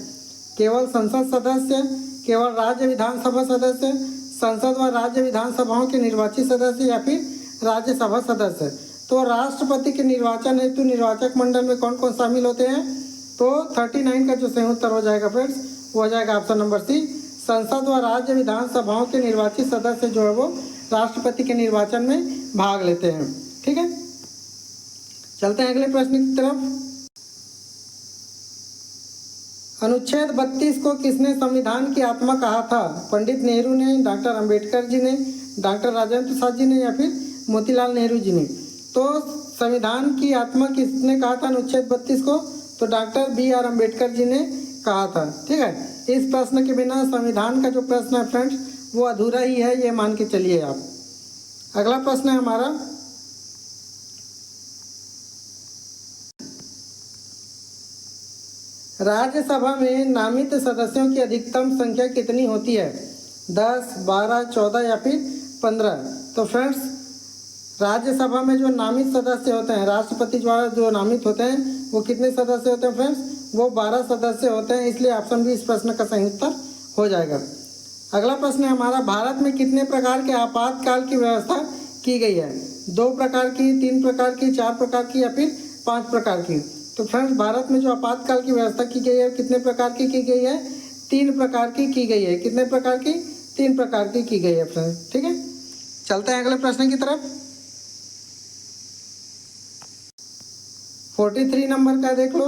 केवल संसद सदस्य, केवल राज्य विधानसभा सदस्य, संसद व राज्य विधानसभाओं के निर्वाचित सदस्य या फिर राज्यसभा सदस्य। तो राष्ट्रपति के निर्वाचन हेतु निर्वाचक मंडल में कौन कौन शामिल होते हैं, तो 39 का जो सही उत्तर हो जाएगा फ्रेंड्स वो हो जाएगा ऑप्शन नंबर सी, संसद व राज्य विधानसभाओं के निर्वाचित सदस्य जो है वो राष्ट्रपति के निर्वाचन में भाग लेते हैं। ठीक है, चलते हैं अगले प्रश्न की तरफ। अनुच्छेद 32 को किसने संविधान की आत्मा कहा था, पंडित नेहरू ने, डॉक्टर अंबेडकर जी ने, डॉक्टर राजेंद्र प्रसाद जी ने या फिर मोतीलाल नेहरू जी ने। तो संविधान की आत्मा किसने कहा था अनुच्छेद 32 को, तो डॉक्टर BR अम्बेडकर जी ने कहा था। ठीक है, इस प्रश्न के बिना संविधान का जो प्रश्न है फ्रेंड्स वो अधूरा ही है, ये मान के चलिए आप। अगला प्रश्न है हमारा, राज्यसभा में नामित सदस्यों की अधिकतम संख्या कितनी होती है, 10, 12, 14 या फिर 15। तो फ्रेंड्स राज्यसभा में जो नामित सदस्य होते हैं, राष्ट्रपति द्वारा जो नामित होते हैं वो कितने सदस्य होते हैं फ्रेंड्स, वो 12 सदस्य होते हैं। इसलिए ऑप्शन बी इस प्रश्न का सही उत्तर हो जाएगा। अगला प्रश्न है हमारा, भारत में कितने प्रकार के आपातकाल की व्यवस्था की गई है, 2 प्रकार की, 3 प्रकार की, 4 प्रकार की या फिर 5 प्रकार की। तो फ्रेंड्स भारत में जो आपातकाल की व्यवस्था की गई है कितने प्रकार की गई है, 3 प्रकार की गई है। कितने प्रकार की, 3 प्रकार की गई है फ्रेंड्स। ठीक है, चलते हैं अगले प्रश्न की तरफ। 43 नंबर का देख लो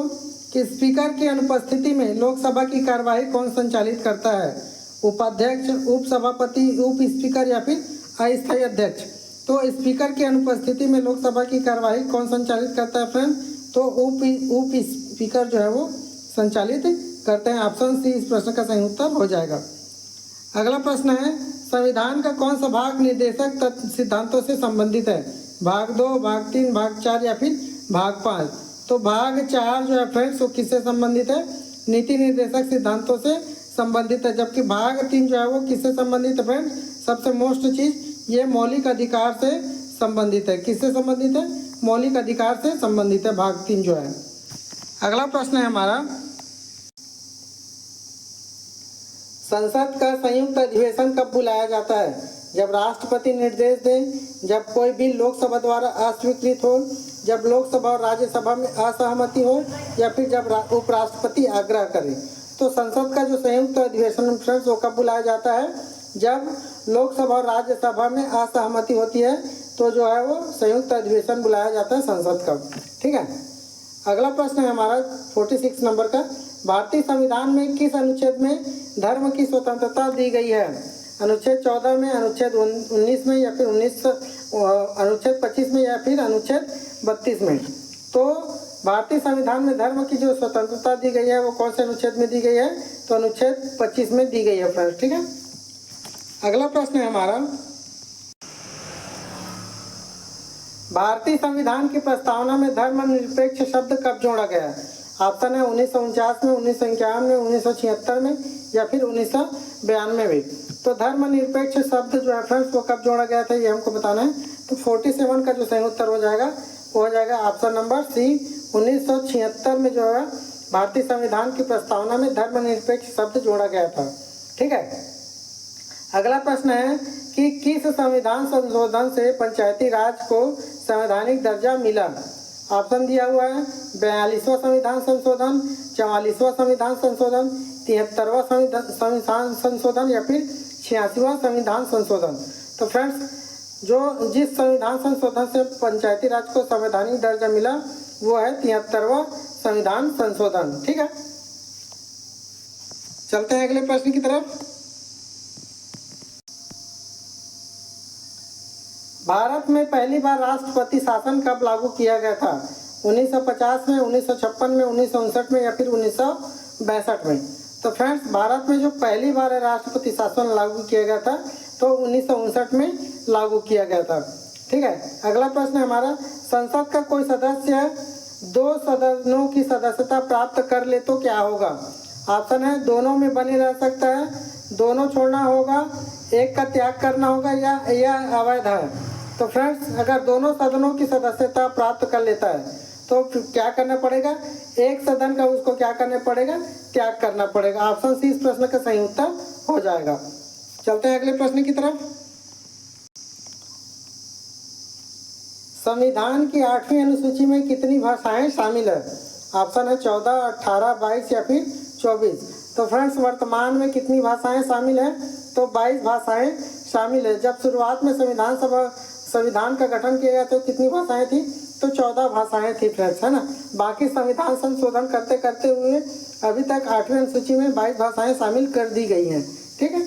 कि स्पीकर की अनुपस्थिति में लोकसभा की कार्यवाही कौन संचालित करता है, उपाध्यक्ष, उप सभापति, उप स्पीकर या फिर अस्थायी अध्यक्ष। तो स्पीकर की अनुपस्थिति में लोकसभा की कार्यवाही कौन संचालित करता है फ्रेंड, तो उप स्पीकर जो है वो संचालित करते हैं। ऑप्शन सी इस प्रश्न का सही उत्तर हो जाएगा। अगला प्रश्न है, संविधान का कौन सा भाग निर्देशक तत्व सिद्धांतों से संबंधित है, भाग 2, भाग 3, भाग 4 या फिर भाग 5। तो भाग 4 जो है फ्रेंड्स वो किससे संबंधित है, नीति निर्देशक सिद्धांतों से संबंधित है, जबकि भाग 3 जो है वो किससे संबंधित है फ्रेंड्स? सबसे मोस्ट चीज़ ये मौलिक अधिकार से संबंधित है। किससे संबंधित है? मौलिक अधिकार से संबंधित है भाग 3 जो है। अगला प्रश्न है हमारा, संसद का संयुक्त अधिवेशन कब बुलाया जाता है? जब राष्ट्रपति निर्देश दें, जब कोई बिल लोकसभा द्वारा अस्वीकृत हो, जब लोकसभा और राज्यसभा में असहमति हो, या फिर जब उपराष्ट्रपति आग्रह करें। तो संसद का जो संयुक्त अधिवेशन फ्रेंड्स वो कब बुलाया जाता है? जब लोकसभा और राज्यसभा में असहमति होती है तो जो है वो संयुक्त अधिवेशन बुलाया जाता है संसद का। ठीक है। अगला प्रश्न है हमारा 46 नंबर का, भारतीय संविधान में किस अनुच्छेद में धर्म की स्वतंत्रता दी गई है? अनुच्छेद 14 में, अनुच्छेद 19 में, या फिर अनुच्छेद 25 में, या फिर अनुच्छेद 32 में। तो भारतीय संविधान में धर्म की जो स्वतंत्रता दी गई है वो कौन से अनुच्छेद में दी गई है? तो अनुच्छेद 25 में दी गई है फ्रेंड्स। ठीक है। अगला प्रश्न है हमारा, भारतीय संविधान की प्रस्तावना में धर्मनिरपेक्ष शब्द कब जोड़ा गया? ऑप्शन है 1949 में, 1951 में, 1976 में, या फिर 1992 में। तो धर्मनिरपेक्ष शब्द जो है फ्रेंड्स वो कब जोड़ा गया था ये हमको बताना है। तो 47 का जो सही उत्तर हो जाएगा वो हो जाएगा ऑप्शन नंबर सी, 1976 में जो है भारतीय संविधान की प्रस्तावना में धर्मनिरपेक्ष शब्द जोड़ा गया था। ठीक है। अगला प्रश्न है कि किस संविधान संशोधन से पंचायती राज को संवैधानिक दर्जा मिला? ऑप्शन दिया हुआ है 42वां संविधान संशोधन, 44वां संविधान संशोधन, 73वां संविधान संशोधन, या फिर 86वां संविधान संशोधन। तो फ्रेंड्स जो जिस संविधान संशोधन से पंचायती राज को संवैधानिक दर्जा मिला वो है 73वां संविधान संशोधन। ठीक है। चलते हैं अगले प्रश्न की तरफ। भारत में पहली बार राष्ट्रपति शासन कब लागू किया गया था? 1950 में, 1956 में, 1959 में, या फिर 1962 में। तो फ्रेंड्स भारत में जो पहली बार राष्ट्रपति शासन लागू किया गया था तो 1959 में लागू किया गया था। ठीक है। अगला प्रश्न है हमारा, संसद का कोई सदस्य 2 सदनों की सदस्यता प्राप्त कर ले तो क्या होगा? ऑप्शन है दोनों में बने रह सकता है, दोनों छोड़ना होगा, एक का त्याग करना होगा, या अवैध है। तो फ्रेंड्स अगर दोनों सदनों की सदस्यता प्राप्त कर लेता है तो क्या करना पड़ेगा? एक सदन का उसको क्या करना पड़ेगा? त्याग करना पड़ेगा। ऑप्शन सी इस प्रश्न का सही उत्तर हो जाएगा। चलते हैं अगले प्रश्न की तरफ। संविधान की 8वीं अनुसूची में कितनी भाषाएं शामिल है? ऑप्शन है 14, 18, 22, या फिर 24। तो फ्रेंड्स वर्तमान में कितनी भाषाएं शामिल है? तो 22 भाषाएं शामिल है। जब शुरुआत में संविधान का गठन किया गया तो कितनी भाषाएं थी? तो 14 भाषाएं थी फ्रेंड्स, है ना। बाकी संविधान संशोधन करते करते हुए अभी तक 8वीं अनुसूची में 22 भाषाएं शामिल कर दी गई हैं। ठीक है।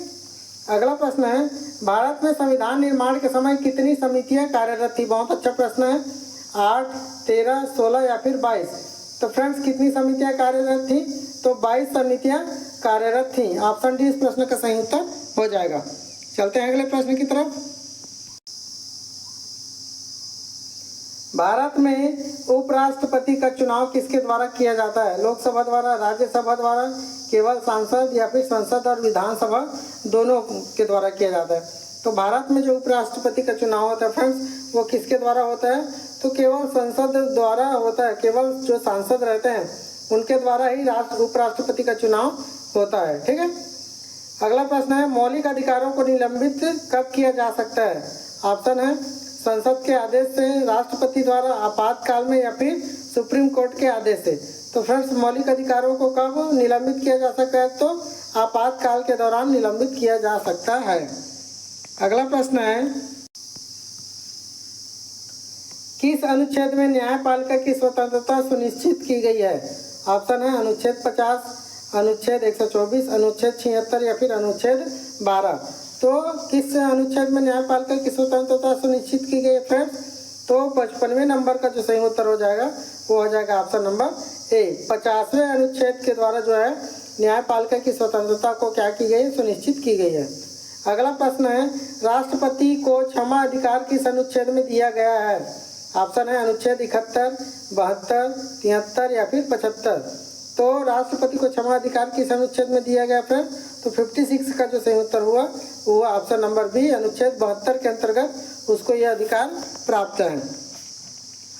अगला प्रश्न है, भारत में संविधान निर्माण के समय कितनी समितियां कार्यरत थी? बहुत अच्छा प्रश्न है। 8, 13, 16 या फिर 22। तो फ्रेंड्स कितनी समितियां कार्यरत थी? तो 22 समितियां कार्यरत थी। ऑप्शन डी इस प्रश्न का सही उत्तर हो जाएगा। चलते हैं अगले प्रश्न की तरफ। भारत में उपराष्ट्रपति का चुनाव किसके द्वारा किया जाता है? लोकसभा द्वारा, राज्यसभा द्वारा, केवल सांसद, या फिर संसद और विधानसभा दोनों के द्वारा किया जाता है? तो भारत में जो उपराष्ट्रपति का चुनाव होता है फ्रेंड्स वो किसके द्वारा होता है? तो केवल संसद द्वारा होता है। केवल जो सांसद रहते हैं उनके द्वारा ही उपराष्ट्रपति का चुनाव होता है। ठीक है। अगला प्रश्न है, मौलिक अधिकारों को निलंबित कब किया जा सकता है? ऑप्शन है संसद के आदेश से, राष्ट्रपति द्वारा, आपातकाल में, या फिर सुप्रीम कोर्ट के आदेश से। तो फ्रेंड्स मौलिक अधिकारों को कब निलंबित किया जा सकता है? तो आपातकाल के दौरान निलंबित किया जा सकता है। अगला प्रश्न है, किस अनुच्छेद में न्यायपालिका की स्वतंत्रता सुनिश्चित की गई है? ऑप्शन है अनुच्छेद 50, अनुच्छेद 124, अनुच्छेद 76, या फिर अनुच्छेद 12। तो किस अनुच्छेद में न्यायपालिका की स्वतंत्रता सुनिश्चित की गई है फ्रेंड्स? तो 55वें नंबर का जो सही उत्तर हो जाएगा वो हो जाएगा ऑप्शन नंबर ए। 50वें अनुच्छेद के द्वारा जो है न्यायपालिका की स्वतंत्रता को क्या की गई है? सुनिश्चित की गई है। अगला प्रश्न है, राष्ट्रपति को क्षमा अधिकार किस अनुच्छेद में दिया गया है? ऑप्शन है अनुच्छेद 71, 72, 73 या फिर 75। तो राष्ट्रपति को क्षमा अधिकार किस अनुच्छेद में दिया गया फ्रेंड? तो 56 का जो सही उत्तर हुआ वो हुआ ऑप्शन नंबर बी, अनुच्छेद 72 के अंतर्गत उसको यह अधिकार प्राप्त है।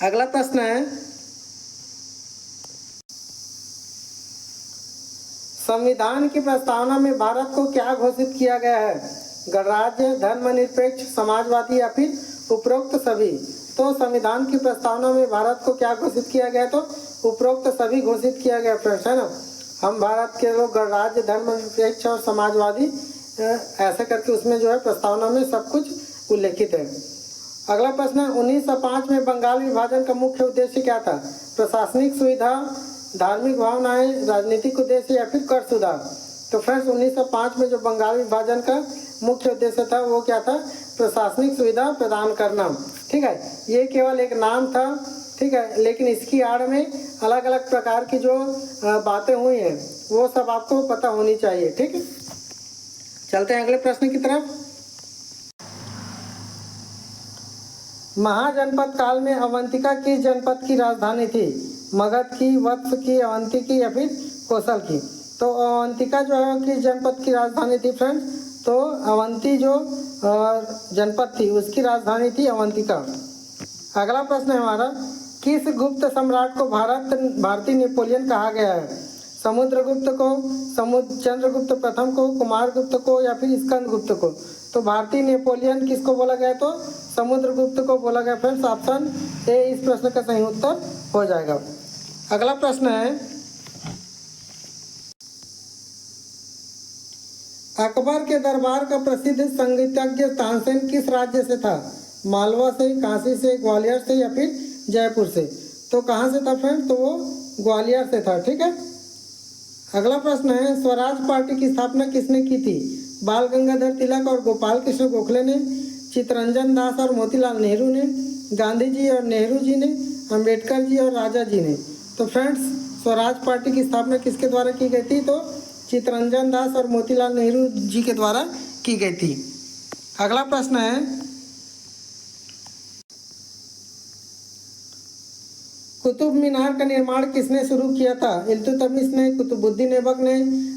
अगला प्रश्न है, संविधान की प्रस्तावना में भारत को क्या घोषित किया गया है? गणराज्य, धर्मनिरपेक्ष, समाजवादी या फिर उपरोक्त सभी? तो संविधान की प्रस्तावना में भारत को क्या घोषित किया गया? तो उपरोक्त सभी घोषित किया गया फ्रेंड्स, है ना। हम भारत के लोग गणराज्य, धर्मनिरपेक्ष और समाजवादी ऐसे करके उसमें जो है प्रस्तावना में सब कुछ उल्लेखित है। अगला प्रश्न है, 1905 में बंगाल विभाजन का मुख्य उद्देश्य क्या था? प्रशासनिक सुविधा, धार्मिक भावनाएं, राजनीतिक उद्देश्य या फिर कर सुधार? तो फ्रेंड्स 1905 में जो बंगाल विभाजन का मुख्य उद्देश्य था वो क्या था? प्रशासनिक सुविधा प्रदान करना। ठीक है, ये केवल एक नाम था, ठीक है, लेकिन इसकी आड़ में अलग अलग प्रकार की जो बातें हुई हैं वो सब आपको पता होनी चाहिए। ठीक है, चलते हैं अगले प्रश्न की तरफ। महाजनपद काल में अवंतिका किस जनपद की राजधानी थी? मगध की, वत्स की, अवंती की या फिर कौशल की? तो अवंतिका जो है किस जनपद की राजधानी थी फ्रेंड्स? तो अवंती जो जनपद थी उसकी राजधानी थी अवंतिका। अगला प्रश्न है हमारा, किस गुप्त सम्राट को भारतीय नेपोलियन कहा गया है? समुद्रगुप्त को, चंद्रगुप्त प्रथम को, कुमारगुप्त को या फिर स्कंदगुप्त को? तो भारतीय नेपोलियन किसको बोला गया? तो समुद्रगुप्त को बोला गया फ्रेंड्स। ऑप्शन ए इस प्रश्न का सही उत्तर हो जाएगा। अगला प्रश्न है, अकबर के दरबार का प्रसिद्ध संगीतज्ञ तानसेन किस राज्य से था? मालवा से, काशी से, ग्वालियर से या फिर जयपुर से? तो कहाँ से था फ्रेंड? तो वो ग्वालियर से था। ठीक है, अगला प्रश्न है, स्वराज पार्टी की स्थापना किसने की थी? बाल गंगाधर तिलक और गोपाल कृष्ण गोखले ने, चित्तरंजन दास और मोतीलाल नेहरू ने, गांधी जी और नेहरू जी ने, अंबेडकर जी और राजा जी ने? तो फ्रेंड्स स्वराज पार्टी की स्थापना किसके द्वारा की गई थी? तो चित्तरंजन दास और मोतीलाल नेहरू जी के द्वारा की गई थी। अगला प्रश्न है, कुतुब मीनार का निर्माण किसने शुरू किया था? इल्तुतमिश ने, कुतुबुद्दीन ऐबक ने,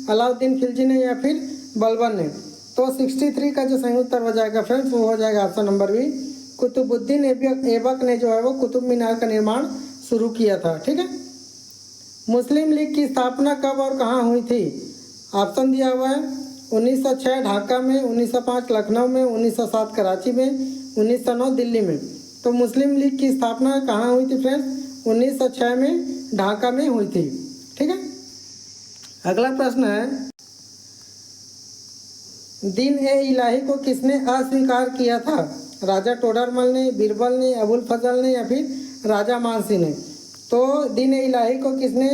अलाउद्दीन खिलजी ने या फिर बलबन ने? तो 63 का जो सही उत्तर हो जाएगा फ्रेंड्स वो हो जाएगा option number B, Qutubuddin Aibak ने जो है वो कुतुब मीनार का निर्माण शुरू किया था। ठीक है, मुस्लिम लीग की स्थापना कब और कहाँ हुई थी? ऑप्शन दिया हुआ है 1906 ढाका में, 1905 लखनऊ में, 1907 कराची में, 1909 दिल्ली में। तो मुस्लिम लीग की स्थापना कहाँ हुई थी फ्रेंड्स? 1906 में ढाका में हुई थी। ठीक है, अगला प्रश्न है, दीन ए इलाही को किसने अस्वीकार किया था? राजा टोडरमल ने, बीरबल ने, अबुल फजल ने या फिर राजा मानसिंह ने? तो दीन ए इलाही को किसने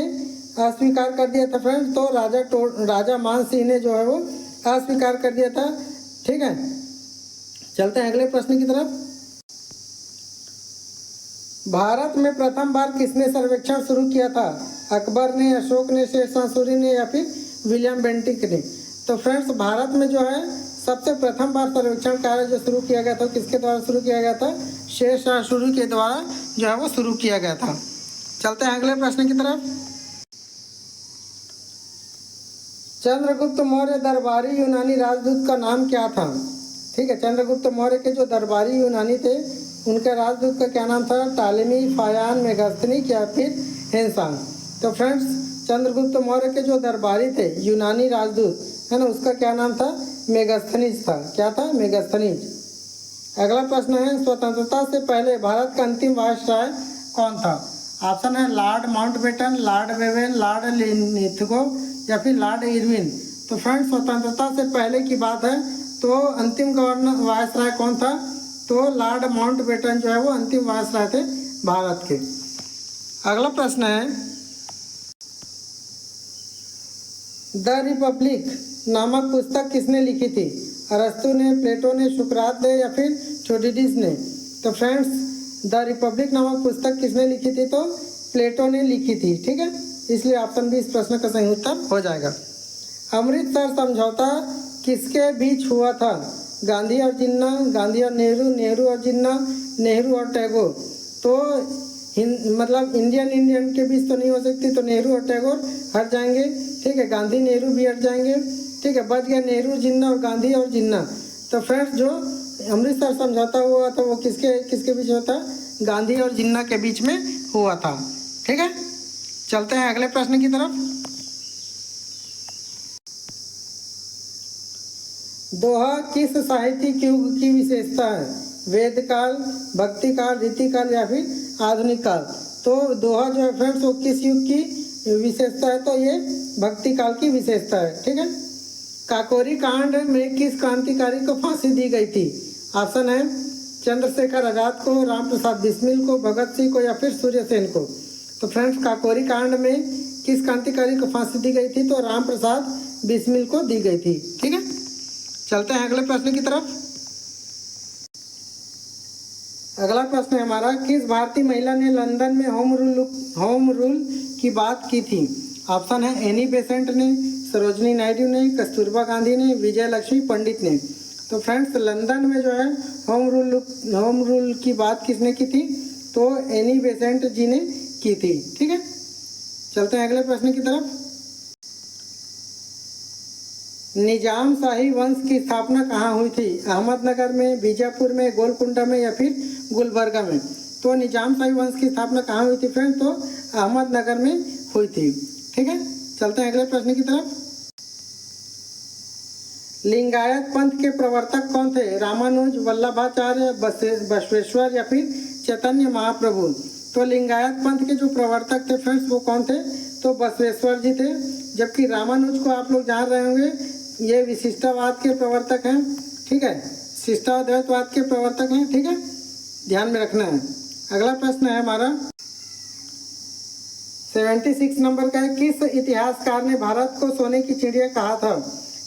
अस्वीकार कर दिया था फ्रेंड्स? तो राजा मानसिंह ने जो है वो अस्वीकार कर दिया था। ठीक है, चलते हैं अगले प्रश्न की तरफ। भारत में प्रथम बार किसने सर्वेक्षण शुरू किया था? अकबर ने, अशोक ने, शेरशाह सूरी ने या फिर विलियम बेंटिक ने? तो फ्रेंड्स भारत में जो है सबसे प्रथम बार सर्वेक्षण कार्य जो शुरू किया गया था किसके द्वारा शुरू किया गया था? शेरशाह सूरी के द्वारा जो है वो शुरू किया गया था। चलते हैं अगले प्रश्न की तरफ। चंद्रगुप्त मौर्य दरबारी यूनानी राजदूत का नाम क्या था? ठीक है, चंद्रगुप्त मौर्य के जो दरबारी यूनानी थे उनके राजदूत का क्या नाम था? टालेमी, फायान, मेगास्थनीक या फिर हेनसांग? तो फ्रेंड्स चंद्रगुप्त मौर्य के जो दरबारी थे यूनानी राजदूत है ना उसका क्या नाम था? मेगास्थनीज था। क्या था? मेगास्थनीज। अगला प्रश्न है, स्वतंत्रता से पहले भारत का अंतिम वायसराय कौन था? ऑप्शन है Lord Mountbatten, Lord Wavell, Lord Linlithgow या फिर लॉर्ड इरविन? तो फ्रेंड्स स्वतंत्रता से पहले की बात है तो अंतिम गवर्नर वायसराय कौन था? तो लॉर्ड माउंटबेटन जो है वो अंतिम वायसराय थे भारत के। अगला प्रश्न है, द रिपब्लिक नामक पुस्तक किसने लिखी थी? अरस्तु ने, प्लेटो ने, सुकरात ने या फिर थुसिडिस ने? तो फ्रेंड्स द रिपब्लिक नामक पुस्तक किसने लिखी थी? तो प्लेटो ने लिखी थी। ठीक है, इसलिए ऑप्शन बी इस प्रश्न का सही उत्तर हो जाएगा। अमृतसर समझौता किसके बीच हुआ था? गांधी और जिन्ना, गांधी और नेहरू, नेहरू और जिन्ना, नेहरू और टैगोर? तो मतलब इंडियन के बीच तो नहीं हो सकती, तो नेहरू और टैगोर हट जाएंगे। ठीक है, गांधी नेहरू भी हट जाएंगे। ठीक है, बच गया नेहरू जिन्ना और गांधी और जिन्ना। तो फ्रेंड्स जो अमृतसर समझौता हुआ था वो किसके बीच हुआ था? गांधी और जिन्ना के बीच में हुआ था। ठीक है, चलते हैं अगले प्रश्न की तरफ। दोहा किस साहित्यिक युग की विशेषता है? वेद काल, भक्ति काल, रीति काल या फिर आधुनिक काल? तो दोहा जो है फ्रेंड्स वो किस युग की विशेषता है? तो ये भक्ति काल की विशेषता है। ठीक है, काकोरी कांड में किस क्रांतिकारी को फांसी दी गई थी? ऑप्शन है चंद्रशेखर आजाद को, राम प्रसाद बिस्मिल को, भगत सिंह को या फिर सूर्यसेन को। तो फ्रेंड्स काकोरी कांड में किस क्रांतिकारी को फांसी दी गई थी? तो राम प्रसाद बिस्मिल को दी गई थी। ठीक है, चलते हैं अगले प्रश्न की तरफ। अगला प्रश्न है हमारा, किस भारतीय महिला ने लंदन में होम रूल की बात की थी? ऑप्शन है एनी बेसेंट ने, सरोजनी नायडू ने, कस्तूरबा गांधी ने, विजय लक्ष्मी पंडित ने। तो फ्रेंड्स लंदन में जो है होम रूल की बात किसने की थी? तो एनी बेसेंट जी ने की थी। ठीक है, चलते हैं अगले प्रश्न की तरफ। निजाम शाही वंश की स्थापना कहाँ हुई थी? अहमदनगर में, बीजापुर में, गोलकुंडा में या फिर गुलबर्गा में? तो निजाम शाही वंश की स्थापना कहाँ हुई थी फ्रेंड्स? तो अहमदनगर में हुई थी। ठीक है, चलते हैं अगले प्रश्न की तरफ। लिंगायत पंथ के प्रवर्तक कौन थे? रामानुज, वल्लभाचार्य, बसवेश्वर या फिर चैतन्य महाप्रभु? तो लिंगायत पंथ के जो प्रवर्तक थे फ्रेंड्स वो कौन थे? तो बसवेश्वर जी थे। जबकि रामानुज को आप लोग जान रहे होंगे, ये विशिष्टावाद के प्रवर्तक हैं। ठीक है, शिष्टाद्वैतवाद के प्रवर्तक हैं। ठीक है, ध्यान में रखना है। अगला प्रश्न है हमारा 76 नंबर का है, किस इतिहासकार ने भारत को सोने की चिड़िया कहा था?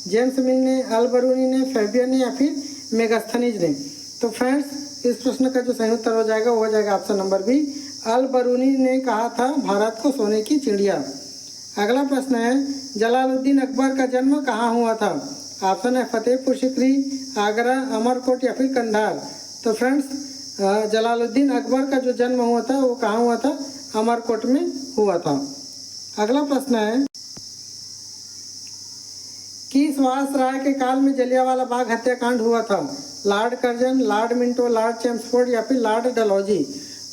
जेम्स मिल ने, अल बरूनी ने, फैबियन ने या फिर मेगास्थनीज ने? तो फ्रेंड्स इस प्रश्न का जो सही उत्तर हो जाएगा वो हो जाएगा ऑप्शन नंबर बी, अल बरूनी ने कहा था भारत को सोने की चिड़िया। अगला प्रश्न है, जलालुद्दीन अकबर का जन्म कहाँ हुआ था? ऑप्शन है फतेहपुर सिकरी, आगरा, अमरकोट या फिर कंधार? तो फ्रेंड्स जलालुद्दीन अकबर का जो जन्म हुआ था वो कहाँ हुआ था? अमरकोट में हुआ था। अगला प्रश्न है, किस वायसराय के काल में जलियांवाला बाग हत्याकांड हुआ था? Lord Curzon, Lord Minto, Lord Chelmsford या फिर लॉर्ड डलहौजी?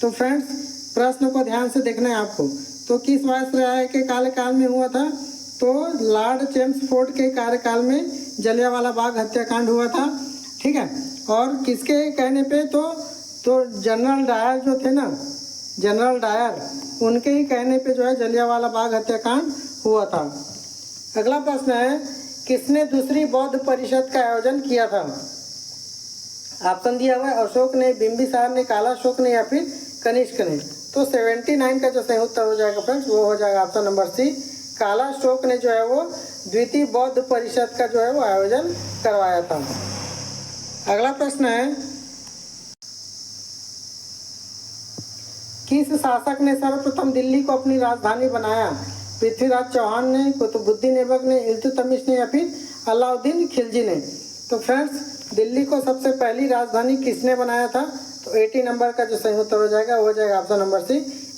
तो फ्रेंड्स प्रश्न को ध्यान से देखना है आपको। तो किस वायसराय के कार्यकाल में हुआ था? तो लॉर्ड चेम्सफोर्ड के कार्यकाल में जलियांवाला बाग हत्याकांड हुआ था। ठीक है, और किसके कहने पे? तो जनरल डायर जो थे ना, जनरल डायर, उनके ही कहने पे जो है जलियांवाला बाग हत्याकांड हुआ था। अगला प्रश्न है, किसने दूसरी बौद्ध परिषद का आयोजन किया था? ऑप्शन दिया हुआ है अशोक ने, बिंबिसार ने, कालाशोक ने या फिर कनिष्क ने? तो 79 का जो सही उत्तर हो जाएगा फ्रेंड्स वो हो जाएगा ऑप्शन नंबर सी, कालाशोक ने जो है वो द्वितीय बौद्ध परिषद का जो है वो आयोजन करवाया था। अगला प्रश्न है, किस शासक ने सर्वप्रथम दिल्ली को अपनी राजधानी बनाया? पृथ्वीराज चौहान ने, कुतुबुद्दीन ऐबक ने, इल्तुतमिश ने या फिर अलाउद्दीन खिलजी ने? तो फ्रेंड्स दिल्ली को सबसे पहली राजधानी किसने बनाया था? तो 80 नंबर का जो सही उत्तर हो जाएगा वो हो जाएगा ऑप्शन नंबर सी,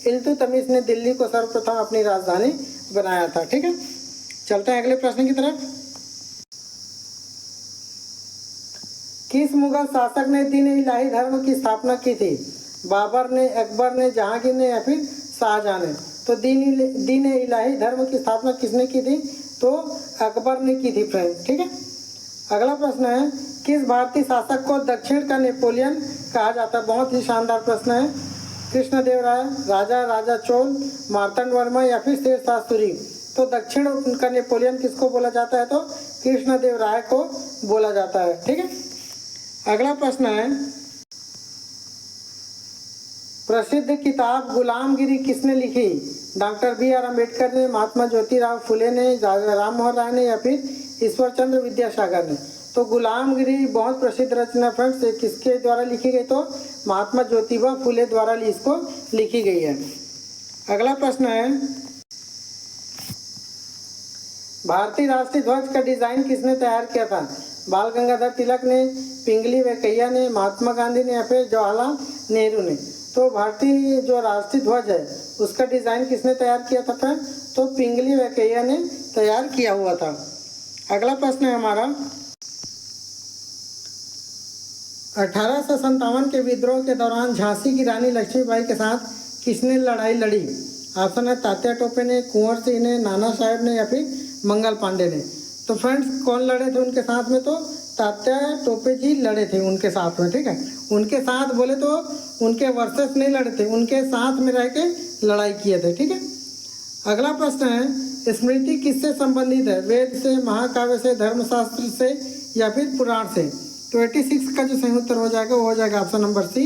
इल्तुतमिश ने दिल्ली को सर्वप्रथम अपनी राजधानी बनाया था। ठीक है, चलते हैं अगले प्रश्न की तरफ। किस मुगल शासक ने दीन इलाही धर्म की स्थापना की थी? बाबर ने, अकबर ने, जहांगीर ने या फिर शाहजहां ने? तो दीन इलाही धर्म की स्थापना किसने की थी? तो अकबर ने की थी फ्रेंड। ठीक है, अगला प्रश्न है, किस भारतीय शासक को दक्षिण का नेपोलियन कहा जाता है? बहुत ही शानदार प्रश्न है। कृष्णदेवराय, राजा चोल, मार्तंड वर्मा या फिर शेरशाह सूरी? तो दक्षिण का नेपोलियन किसको बोला जाता है? तो कृष्णदेवराय को बोला जाता है। ठीक है, अगला प्रश्न है, प्रसिद्ध किताब गुलामगिरी किसने लिखी? Doctor B R. अम्बेडकर ने, महात्मा ज्योतिराव फुले ने, राम मोहन राय ने या फिर ईश्वर चंद्र विद्यासागर ने? तो गुलामगिरी बहुत प्रसिद्ध रचना फ्रेंड्स किसके द्वारा लिखी गई? तो महात्मा ज्योतिबा फुले द्वारा इसको लिखी गई है। अगला प्रश्न है, भारतीय राष्ट्रीय ध्वज का डिजाइन किसने तैयार किया था? बाल गंगाधर तिलक ने, पिंगली वेंकैया ने, महात्मा गांधी ने या फिर जवाहरलाल नेहरू ने? तो तो भारतीय जो राष्ट्रीय ध्वज है उसका डिज़ाइन किसने तैयार किया था फ्रेंड? तो पिंगली वेंकैया ने तैयार किया हुआ था। अगला प्रश्न है हमारा, 1857 के विद्रोह के दौरान झांसी की रानी लक्ष्मीबाई के साथ किसने लड़ाई लड़ी? ऑप्शन है तात्या टोपे ने, कुंवर सिंह ने, नाना साहेब ने या फिर मंगल पांडे ने। तो फ्रेंड्स कौन लड़े थे उनके साथ में? तो तात्या टोपे जी लड़े थे उनके साथ में, ठीक है। उनके साथ बोले तो उनके वर्सेस नहीं लड़े थे, उनके साथ में रह के लड़ाई किए थे, ठीक है। अगला प्रश्न है, स्मृति किससे संबंधित है? वेद से, महाकाव्य से, धर्मशास्त्र से या फिर पुराण से? तो 86 का जो सही उत्तर हो जाएगा वो हो जाएगा ऑप्शन नंबर सी,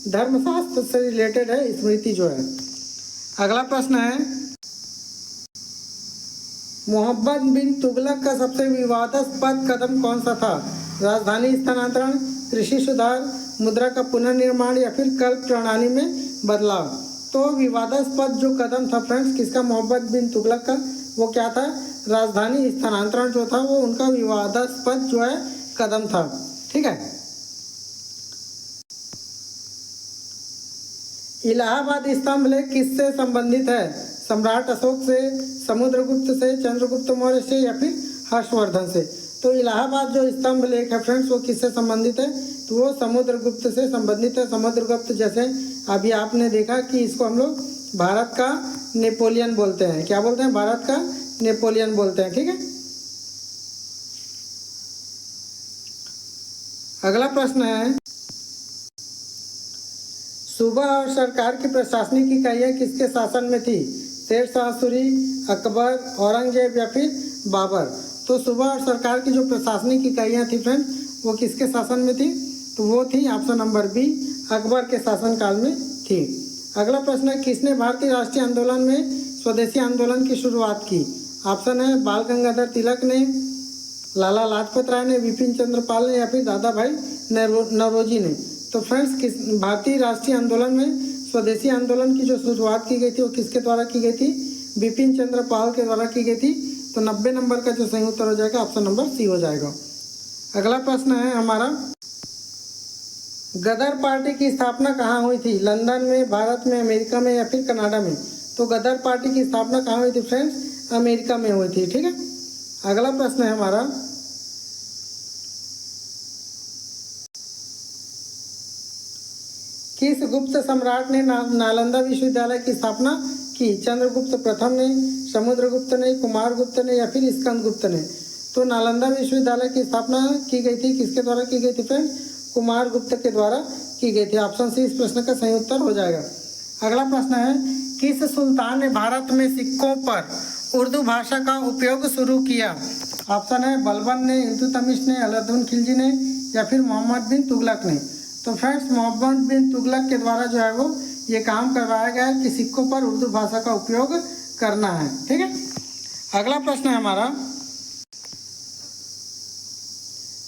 धर्मशास्त्र से रिलेटेड है स्मृति जो है। अगला प्रश्न है, मोहम्मद बिन तुगलक का सबसे विवादास्पद कदम कौन सा था? राजधानी स्थानांतरण, कृषि सुधार, मुद्रा का पुनर्निर्माण या फिर कर प्रणाली में बदलाव? तो विवादास्पद जो कदम था फ्रेंड्स किसका? मोहम्मद बिन तुगलक का। वो क्या था? राजधानी स्थानांतरण जो था वो उनका विवादास्पद जो है कदम था, ठीक है। इलाहाबाद स्तंभ लेख किससे संबंधित है? सम्राट अशोक से, समुद्रगुप्त से, चंद्रगुप्त मौर्य से या फिर हर्षवर्धन से? तो इलाहाबाद जो स्तंभ लेख है फ्रेंड्स वो किससे संबंधित है? तो वो समुद्रगुप्त से संबंधित है। समुद्रगुप्त जैसे अभी आपने देखा कि इसको हम लोग भारत का नेपोलियन बोलते हैं। क्या बोलते हैं? भारत का नेपोलियन बोलते हैं, ठीक है। अगला प्रश्न है, सूबा और सरकार की प्रशासनिक इकाइयाँ किसके शासन में थी? शेरशाह सूरी, अकबर, औरंगजेब या फिर बाबर? तो सूबा और सरकार की जो प्रशासनिक इकाइयाँ थी फ्रेंड वो किसके शासन में थी? तो वो थी ऑप्शन नंबर बी, अकबर के शासनकाल में थी। अगला प्रश्न है, किसने भारतीय राष्ट्रीय आंदोलन में स्वदेशी आंदोलन की शुरुआत की? ऑप्शन है बाल गंगाधर तिलक ने, लाला लाजपत राय ने, विपिन चंद्र पाल ने या फिर दादा भाई नौरोजी ने? तो फ्रेंड्स किस भारतीय राष्ट्रीय आंदोलन में स्वदेशी आंदोलन की जो शुरुआत की गई थी वो किसके द्वारा की गई थी? विपिन चंद्र पाल के द्वारा की गई थी। तो 90 नंबर का जो सही उत्तर हो जाएगा ऑप्शन नंबर सी हो जाएगा। अगला प्रश्न है हमारा, गदर पार्टी की स्थापना कहाँ हुई थी? लंदन में, भारत में, अमेरिका में या फिर कनाडा में? तो गदर पार्टी की स्थापना कहाँ हुई थी फ्रेंड्स? अमेरिका में हुई थी, ठीक है। अगला प्रश्न है हमारा, किस गुप्त सम्राट ने नालंदा विश्वविद्यालय की स्थापना की? चंद्रगुप्त प्रथम ने, समुद्रगुप्त ने, कुमारगुप्त ने या फिर स्कंदगुप्त ने? तो नालंदा विश्वविद्यालय की स्थापना की गई थी किसके द्वारा की गई थी फ्रेंड? कुमारगुप्त के द्वारा की गई थी। ऑप्शन सी इस प्रश्न का सही उत्तर हो जाएगा। अगला प्रश्न है, किस सुल्तान ने भारत में सिक्कों पर उर्दू भाषा का उपयोग शुरू किया? ऑप्शन है बलबन ने, इल्तुतमिश ने, अलाउद्दीन खिलजी ने या फिर मोहम्मद बिन तुगलक ने? तो फ्रेंड्स मोहम्मद बिन तुगलक के द्वारा जो है वो ये काम करवाया गया है कि सिक्कों पर उर्दू भाषा का उपयोग करना है, ठीक है। अगला प्रश्न है हमारा,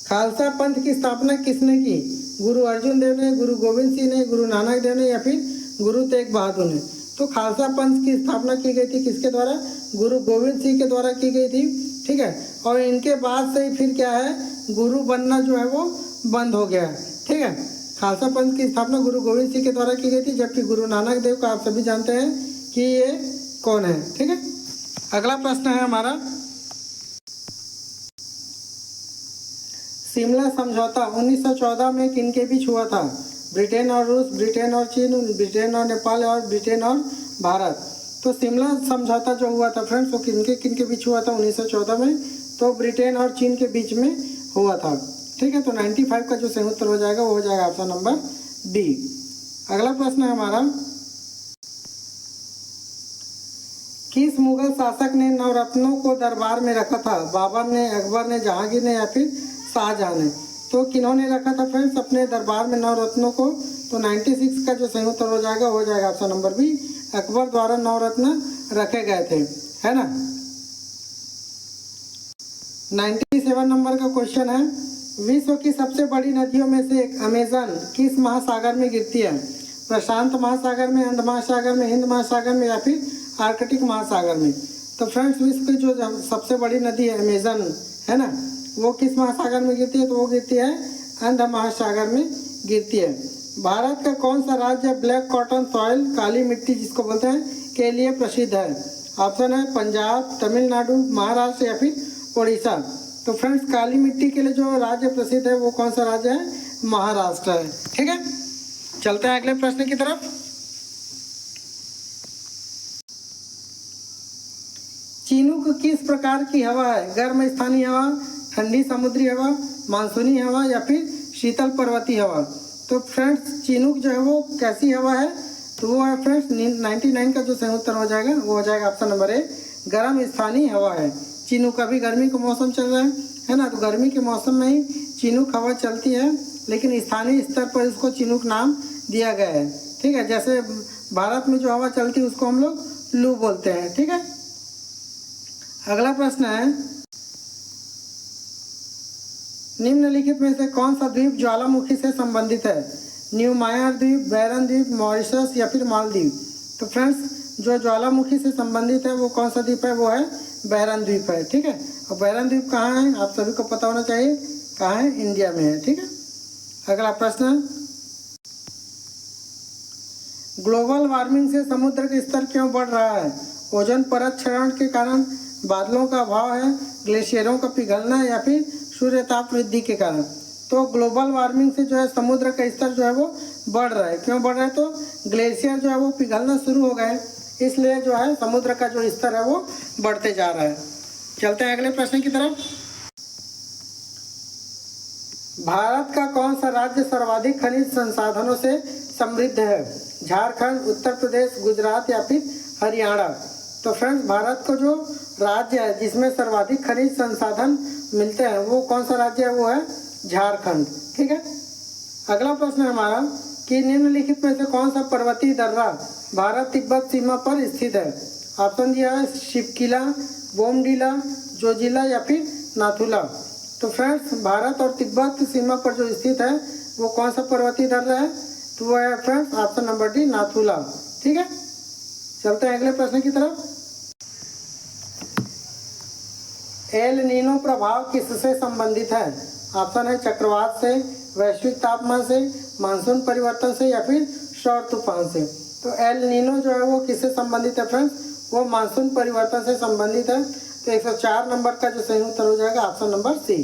खालसा पंथ की स्थापना किसने की? गुरु अर्जुन देव ने, गुरु गोविंद सिंह ने, गुरु नानक देव ने या फिर गुरु तेग बहादुर ने? तो खालसा पंथ की स्थापना की गई थी किसके द्वारा? गुरु गोविंद सिंह के द्वारा की गई थी, ठीक है। और इनके बाद से ही फिर क्या है, गुरु बनना जो है वो बंद हो गया है, ठीक है। खालसा पंथ की स्थापना गुरु गोविंद सिंह के द्वारा की गई थी, जबकि गुरु नानक देव का आप सभी जानते हैं कि ये कौन है, ठीक है। अगला प्रश्न है हमारा, शिमला समझौता 1914 में किनके बीच हुआ था? ब्रिटेन और रूस, ब्रिटेन और चीन, ब्रिटेन और नेपाल और ब्रिटेन और भारत? तो शिमला समझौता जो हुआ था फ्रेंड्स वो किनके किनके बीच हुआ था 1914 में? तो ब्रिटेन और चीन के बीच में हुआ था, ठीक है। तो 95 का जो सही उत्तर हो जाएगा वो हो जाएगा ऑप्शन नंबर डी। अगला प्रश्न है हमारा, किस मुगल शासक ने नवरत्नों को दरबार में रखा था? बाबर ने, अकबर ने, जहांगीर ने या फिर शाहजहां ने? तो किन्होंने रखा था फ्रेंड्स अपने दरबार में नवरत्नों को? तो 96 का जो सही उत्तर हो जाएगा ऑप्शन नंबर बी, अकबर द्वारा नवरत्न रखे गए थे, है ना। 97 नंबर का क्वेश्चन है, विश्व की सबसे बड़ी नदियों में से एक अमेजन किस महासागर में गिरती है? प्रशांत महासागर में, अंध महासागर में, हिंद महासागर में या फिर आर्कटिक महासागर में? तो फ्रेंड्स विश्व की जो सबसे बड़ी नदी है अमेजन, है ना, वो किस महासागर में गिरती है? तो वो गिरती है अंध महासागर में गिरती है। भारत का कौन सा राज्य ब्लैक कॉटन सॉइल, काली मिट्टी जिसको बोलते हैं, के लिए प्रसिद्ध है? ऑप्शन है पंजाब, तमिलनाडु, महाराष्ट्र या फिर उड़ीसा। तो फ्रेंड्स काली मिट्टी के लिए जो राज्य प्रसिद्ध है वो कौन सा राज्य है? महाराष्ट्र है। ठीक है, चलते हैं अगले प्रश्न की तरफ। चिनूक किस प्रकार की हवा है? गर्म स्थानीय हवा, ठंडी समुद्री हवा, मानसूनी हवा या फिर शीतल पर्वतीय हवा? तो फ्रेंड्स चिनूक जो है वो कैसी हवा है? तो वो है फ्रेंड्स 99 का जो सही उत्तर हो जाएगा वो हो जाएगा ऑप्शन नंबर ए, गर्म स्थानीय हवा है। चिनूक, अभी गर्मी का मौसम चल रहा है ना, तो गर्मी के मौसम में ही चिनूक हवा चलती है, लेकिन स्थानीय स्तर पर इसको चिनूक नाम दिया गया है। ठीक है, जैसे भारत में जो हवा चलती है उसको हम लोग लू बोलते हैं। ठीक है, अगला प्रश्न है, निम्नलिखित में से कौन सा द्वीप ज्वालामुखी से संबंधित है? न्यू मायार द्वीप, बैरन द्वीप, मॉरिशस या फिर मालदीव? तो फ्रेंड्स जो ज्वालामुखी से संबंधित है वो कौन सा द्वीप है? वो है बैरन द्वीप है। ठीक है, और बैरन द्वीप कहाँ है? आप सभी को पता होना चाहिए कहाँ है, इंडिया में है। ठीक है, अगला प्रश्न, ग्लोबल वार्मिंग से समुद्र का स्तर क्यों बढ़ रहा है? ओजोन परत क्षरण के कारण, बादलों का अभाव है, ग्लेशियरों का पिघलना या फिर सूर्य ताप वृद्धि के कारण? तो ग्लोबल वार्मिंग से जो है समुद्र का स्तर जो है वो बढ़ रहा है। क्यों बढ़ रहा है? तो ग्लेशियर जो है वो पिघलना शुरू हो गए, इसलिए जो है समुद्र का जो स्तर है वो बढ़ते जा रहा है। चलते हैं अगले प्रश्न की तरफ। भारत का कौन सा राज्य सर्वाधिक खनिज संसाधनों से समृद्ध है? झारखंड, उत्तर प्रदेश, गुजरात या फिर हरियाणा? तो फ्रेंड्स भारत का जो राज्य है जिसमें सर्वाधिक खनिज संसाधन मिलते हैं वो कौन सा राज्य है? वो है झारखंड। ठीक है, अगला प्रश्न है हमारा कि निम्नलिखित में से कौन सा पर्वतीय दर्रा भारत तिब्बत सीमा पर स्थित है? ऑप्शन दिया है शिवकिला, बोमडीला, जोजिला या फिर नाथुला? तो फ्रेंड्स भारत और तिब्बत सीमा पर जो स्थित है वो कौन सा पर्वतीय दर्रा है? तो वो है friends option number D, Nathula. ठीक है, चलते हैं अगले प्रश्न की तरफ। एल नीनो प्रभाव किससे संबंधित है? ऑप्शन है चक्रवात से, वैश्विक तापमान से, मानसून परिवर्तन से या फिर सौर तूफान से? तो एल नीनो जो है वो किससे संबंधित है फ्रेंड्स? वो मानसून परिवर्तन से संबंधित है। तो 104 नंबर का जो सही उत्तर हो जाएगा ऑप्शन नंबर सी।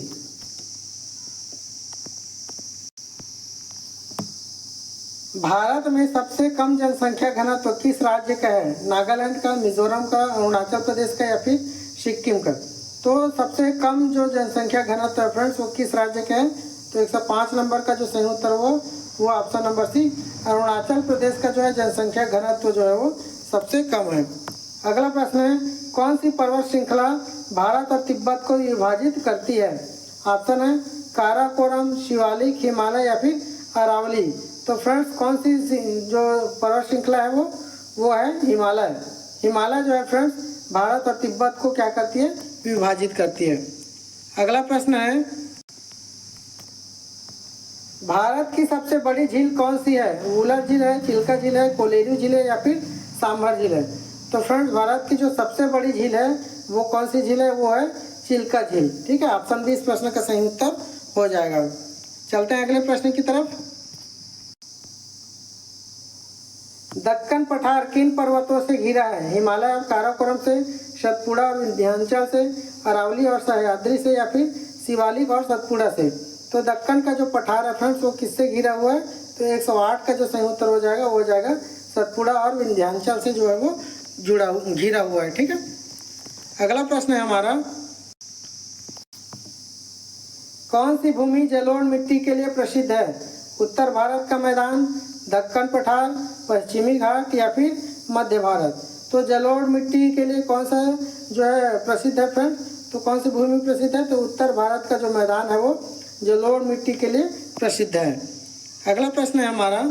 भारत में सबसे कम जनसंख्या घनत्व किस राज्य का है? नागालैंड का, मिजोरम का, अरुणाचल प्रदेश का या फिर सिक्किम का? तो सबसे कम जो जनसंख्या घनत्व है फ्रेंड्स वो किस राज्य का है? तो 105 नंबर का जो सही उत्तर हो वो ऑप्शन नंबर सी, अरुणाचल प्रदेश का जो है जनसंख्या घनत्व जो है वो सबसे कम है। अगला प्रश्न है, कौन सी पर्वत श्रृंखला भारत और तिब्बत को विभाजित करती है? ऑप्शन है काराकोरम, शिवालिक, हिमालय या फिर अरावली? तो फ्रेंड्स कौन सी जो पर्वत श्रृंखला है वो है हिमालय। हिमालय जो है फ्रेंड्स भारत और तिब्बत को क्या करती है? विभाजित करती है। अगला प्रश्न है, भारत की सबसे बड़ी झील कौन सी है? वुलर झील है, चिल्का झील है, कोलेरू झील है या फिर सांभर झील है? तो फ्रेंड्स भारत की जो सबसे बड़ी झील है वो कौन सी झील है? वो है चिल्का झील। ठीक है, ऑप्शन बी इस प्रश्न का सही उत्तर हो जाएगा। चलते हैं अगले प्रश्न की तरफ। दक्कन पठार किन पर्वतों से घिरा है? हिमालय और काराकोरम से, सतपुड़ा और विंध्याचल से, अरावली और सह्याद्री से या फिर शिवालिक और सतपुड़ा से? तो दक्कन का जो पठार है फ्रेंड्स वो किससे घिरा हुआ है? तो 108 का जो सही उत्तर हो जाएगा वो हो जाएगा सतपुड़ा और विंध्याचल से जो है वो घिरा हुआ है। ठीक है, अगला प्रश्न है हमारा, कौन सी भूमि जलोढ़ मिट्टी के लिए प्रसिद्ध है? उत्तर भारत का मैदान, दक्कन पठार, पश्चिमी घाट या फिर मध्य भारत? तो जलोढ़ मिट्टी के लिए कौन सा जो है प्रसिद्ध है फ्रेंड्स? तो कौन सी भूमि प्रसिद्ध है? तो उत्तर भारत का जो मैदान है वो जलोढ़ मिट्टी के लिए प्रसिद्ध है। अगला प्रश्न है हमारा,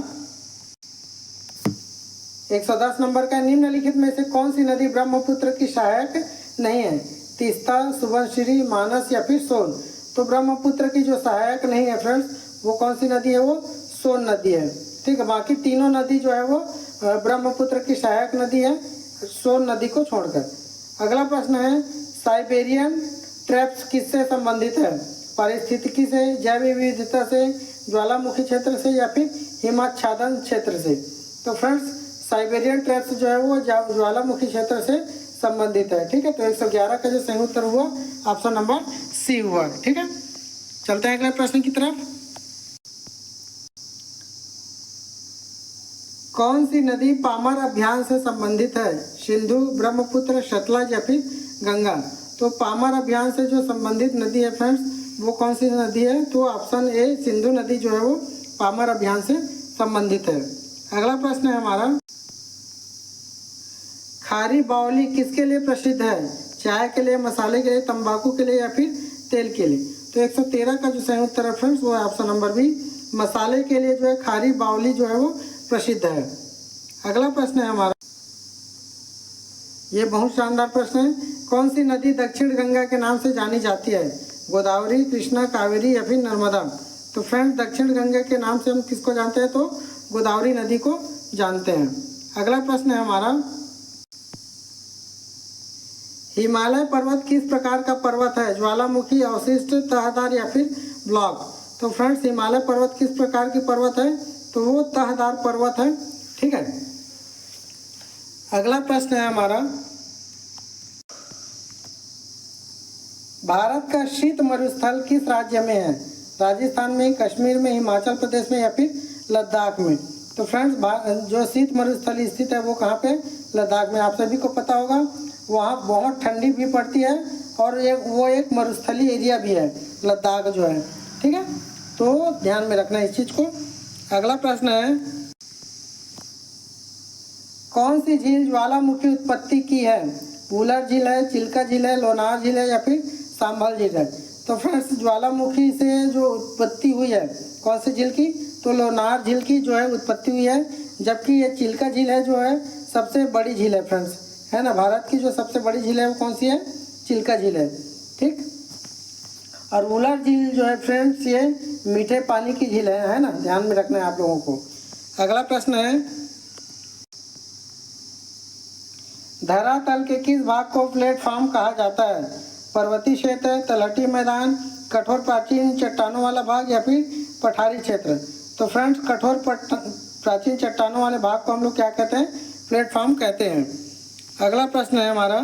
110 नंबर का, निम्नलिखित में से कौन सी नदी ब्रह्मपुत्र की सहायक नहीं है? तीस्ता, सुबनसिरी, मानस या फिर सोन? तो ब्रह्मपुत्र की जो सहायक नहीं है फ्रेंड्स वो कौन सी नदी है? वो सोन नदी है। ठीक है, बाकी तीनों नदी जो है वो ब्रह्मपुत्र की सहायक नदी है, सोन नदी को छोड़कर। अगला प्रश्न है, साइबेरियन ट्रैप्स किससे संबंधित है? पारिस्थितिकी से, जैव विविधता से, ज्वालामुखी क्षेत्र से या फिर हिमाच्छादन क्षेत्र से। तो फ्रेंड्स साइबेरियन ट्रैप्स जो है वो ज्वालामुखी क्षेत्र से संबंधित है। ठीक है, तो 111 का जो सही उत्तर हुआ ऑप्शन नंबर सी हुआ। ठीक है, चलते हैं अगले प्रश्न की तरफ। कौन सी नदी पामर अभियान से संबंधित है? सिंधु, ब्रह्मपुत्र, सतलज या फिर गंगा? तो पामर अभियान से जो संबंधित नदी है फ्रेंड्स, वो कौन सी नदी है? तो ऑप्शन ए सिंधु नदी जो है वो पामर अभियान से संबंधित है। अगला प्रश्न है हमारा, खारी बावली किसके लिए प्रसिद्ध है? चाय के लिए, मसाले के लिए, तंबाकू के लिए या फिर तेल के लिए? तो 113 का जो सही उत्तर है फ्रेंड्स वो है ऑप्शन नंबर बी, मसाले के लिए जो है खारी बावली जो है वो प्रसिद्ध है। अगला प्रश्न है हमारा, ये बहुत शानदार प्रश्न है। कौन सी नदी दक्षिण गंगा के नाम से जानी जाती है? गोदावरी, कृष्णा, कावेरी या फिर नर्मदा? तो फ्रेंड्स दक्षिण गंगा के नाम से हम किसको जानते हैं? तो गोदावरी नदी को जानते हैं। अगला प्रश्न है हमारा, हिमालय पर्वत किस प्रकार का पर्वत है? ज्वालामुखी, अवशिष्ट, तहदार या फिर ब्लॉक? तो फ्रेंड्स हिमालय पर्वत किस प्रकार की पर्वत है? तो वो तहदार पर्वत है। ठीक है, अगला प्रश्न है हमारा, भारत का शीत मरुस्थल किस राज्य में है? राजस्थान में, कश्मीर में, हिमाचल प्रदेश में या फिर लद्दाख में? तो फ्रेंड्स जो शीत मरुस्थल स्थित है वो कहाँ पे? लद्दाख में। आप सभी को पता होगा वहाँ बहुत ठंडी भी पड़ती है और वो एक मरुस्थलीय एरिया भी है लद्दाख जो है। ठीक है, तो ध्यान में रखना इस चीज़ को। अगला प्रश्न है, कौन सी झील ज्वालामुखी उत्पत्ति की है? वुलर झील है, चिल्का झील है, लोनार झील है या फिर सांभल झील है? तो फ्रेंड्स ज्वालामुखी से जो उत्पत्ति हुई है कौन सी झील की? तो लोनार झील की जो है उत्पत्ति हुई है, जबकि ये चिल्का झील है जो है सबसे बड़ी झील है फ्रेंड्स, है ना। भारत की जो सबसे बड़ी झील है वो कौन सी है? चिल्का झील है। ठीक, और वुलर झील जो है फ्रेंड्स ये मीठे पानी की झील है ना, ध्यान में रखना है आप लोगों को। अगला प्रश्न है, धरातल के किस भाग को प्लेटफॉर्म कहा जाता है? पर्वतीय क्षेत्र, तलहटी मैदान, कठोर प्राचीन चट्टानों वाला भाग या फिर पठारी क्षेत्र? तो फ्रेंड्स कठोर प्राचीन चट्टानों वाले भाग को हम लोग क्या कहते हैं? प्लेटफॉर्म कहते हैं। अगला प्रश्न है हमारा,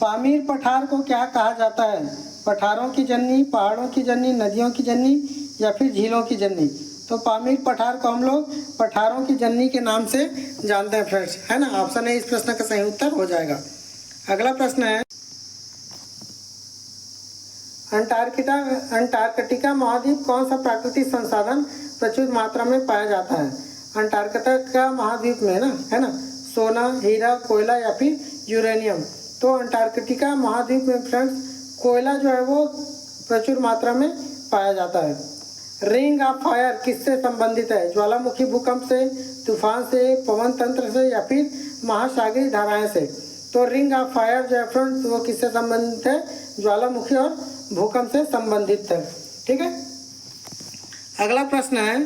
पामीर पठार को क्या कहा जाता है? पठारों की जननी, पहाड़ों की जननी, नदियों की जननी या फिर झीलों की जननी? तो पामीर पठार को हम लोग पठारों की जननी के नाम से जानते हैं फ्रेंड्स, है ना। ऑप्शन ए इस प्रश्न का सही उत्तर हो जाएगा। अगला प्रश्न है, अंटार्कटिका महाद्वीप कौन सा प्राकृतिक संसाधन प्रचुर मात्रा में पाया जाता है? अंटार्कटिका महाद्वीप में ना, है ना, सोना, हीरा, कोयला या फिर यूरेनियम? तो अंटार्कटिका महाद्वीप में फ्रेंड्स कोयला जो है वो प्रचुर मात्रा में पाया जाता है। रिंग ऑफ फायर किससे संबंधित है? ज्वालामुखी भूकंप से, तूफान से, पवन तंत्र से या फिर महासागरीय धाराएं से? तो रिंग ऑफ फायर जो है फ्रेंड्स वो किससे संबंधित है? ज्वालामुखी और भूकंप से संबंधित है। ठीक है, अगला प्रश्न है,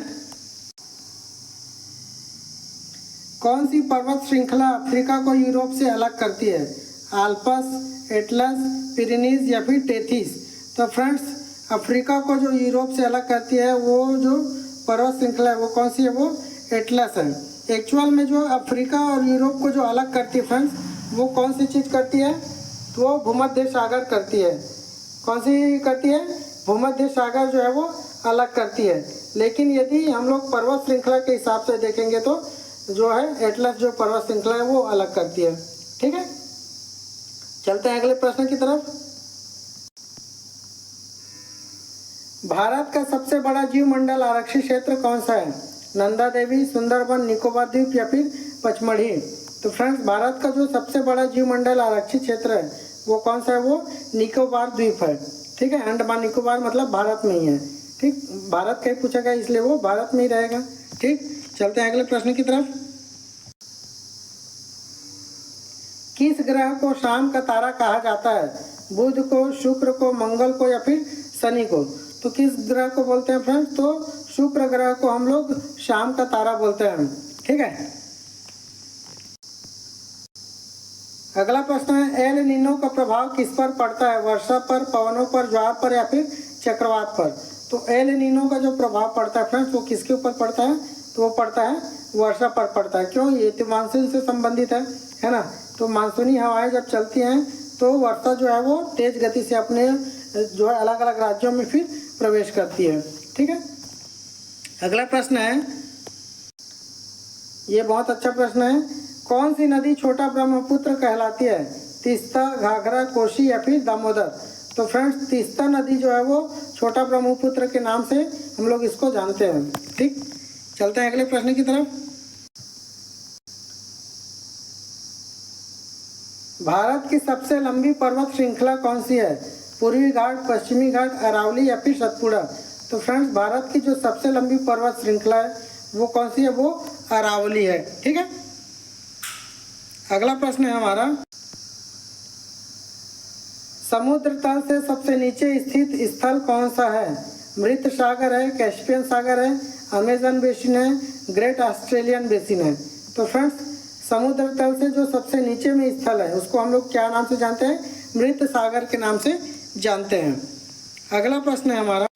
कौन सी पर्वत श्रृंखला अफ्रीका को यूरोप से अलग करती है? आल्पस, एटलस, पिरेनीज या फिर टेथिस? तो फ्रेंड्स अफ्रीका को जो यूरोप से अलग करती है वो जो पर्वत श्रृंखला है वो कौन सी है? वो एटलस है। एक्चुअल में जो अफ्रीका और यूरोप को जो अलग करती है फ्रेंड्स वो कौन सी चीज़ करती है? तो वो भूमध्य सागर करती है। कौन सी करती है? भूमध्य सागर जो है वो अलग करती है। लेकिन यदि हम लोग पर्वत श्रृंखला के हिसाब से देखेंगे तो जो है एटलस जो पर्वत श्रृंखला है वो अलग करती है। ठीक है, चलते हैं अगले प्रश्न की तरफ। भारत का सबसे बड़ा जीवमंडल आरक्षित क्षेत्र कौन सा है? नंदा देवी, सुंदरबन, निकोबार द्वीप या फिर पचमढ़ी? तो फ्रेंड्स भारत का जो सबसे बड़ा जीवमंडल आरक्षित क्षेत्र है वो कौन सा है? वो निकोबार द्वीप है। ठीक है, अंडमान निकोबार मतलब भारत में ही है। ठीक, भारत का ही पूछा गया इसलिए वो भारत में ही रहेगा। ठीक, चलते हैं अगले प्रश्न की तरफ। किस ग्रह को शाम का तारा कहा जाता है? बुध को, शुक्र को, मंगल को या फिर शनि को? तो किस ग्रह को बोलते हैं फ्रेंड्स? तो शुक्र ग्रह को हम लोग शाम का तारा बोलते हैं। ठीक है, अगला प्रश्न है एल नीनो का प्रभाव किस पर पड़ता है, वर्षा पर, पवनों पर, ज्वार पर या फिर चक्रवात पर। तो एल नीनो का जो प्रभाव पड़ता है फ्रेंड्स वो किसके ऊपर पड़ता है, तो वो पड़ता है वर्षा पर पड़ता है। क्यों, ये तो मानसून से संबंधित है ना। तो मानसूनी हवाएं जब चलती हैं तो वर्षा जो है वो तेज गति से अपने जो है अलग अलग राज्यों में फिर प्रवेश करती है। ठीक है, अगला प्रश्न है, ये बहुत अच्छा प्रश्न है, कौन सी नदी छोटा ब्रह्मपुत्र कहलाती है, तीस्ता, घाघरा, कोसी या फिर दामोदर। तो फ्रेंड्स तीस्ता नदी जो है वो छोटा ब्रह्मपुत्र के नाम से हम लोग इसको जानते हैं। ठीक, चलते हैं अगले प्रश्न की तरफ। भारत की सबसे लंबी पर्वत श्रृंखला कौन सी है, पूर्वी घाट, पश्चिमी घाट, अरावली या फिर सतपुड़ा। तो फ्रेंड्स भारत की जो सबसे लंबी पर्वत श्रृंखला है वो कौन सी है, वो अरावली है। ठीक है, अगला प्रश्न है हमारा, समुद्र तल से सबसे नीचे स्थित स्थल कौन सा है, मृत सागर है, कैस्पियन सागर है, अमेजन बेसिन है, ग्रेट ऑस्ट्रेलियन बेसिन है। तो फ्रेंड्स समुद्र तल से जो सबसे नीचे में स्थल है उसको हम लोग क्या नाम से जानते हैं, मृत सागर के नाम से जानते हैं। अगला प्रश्न है हमारा,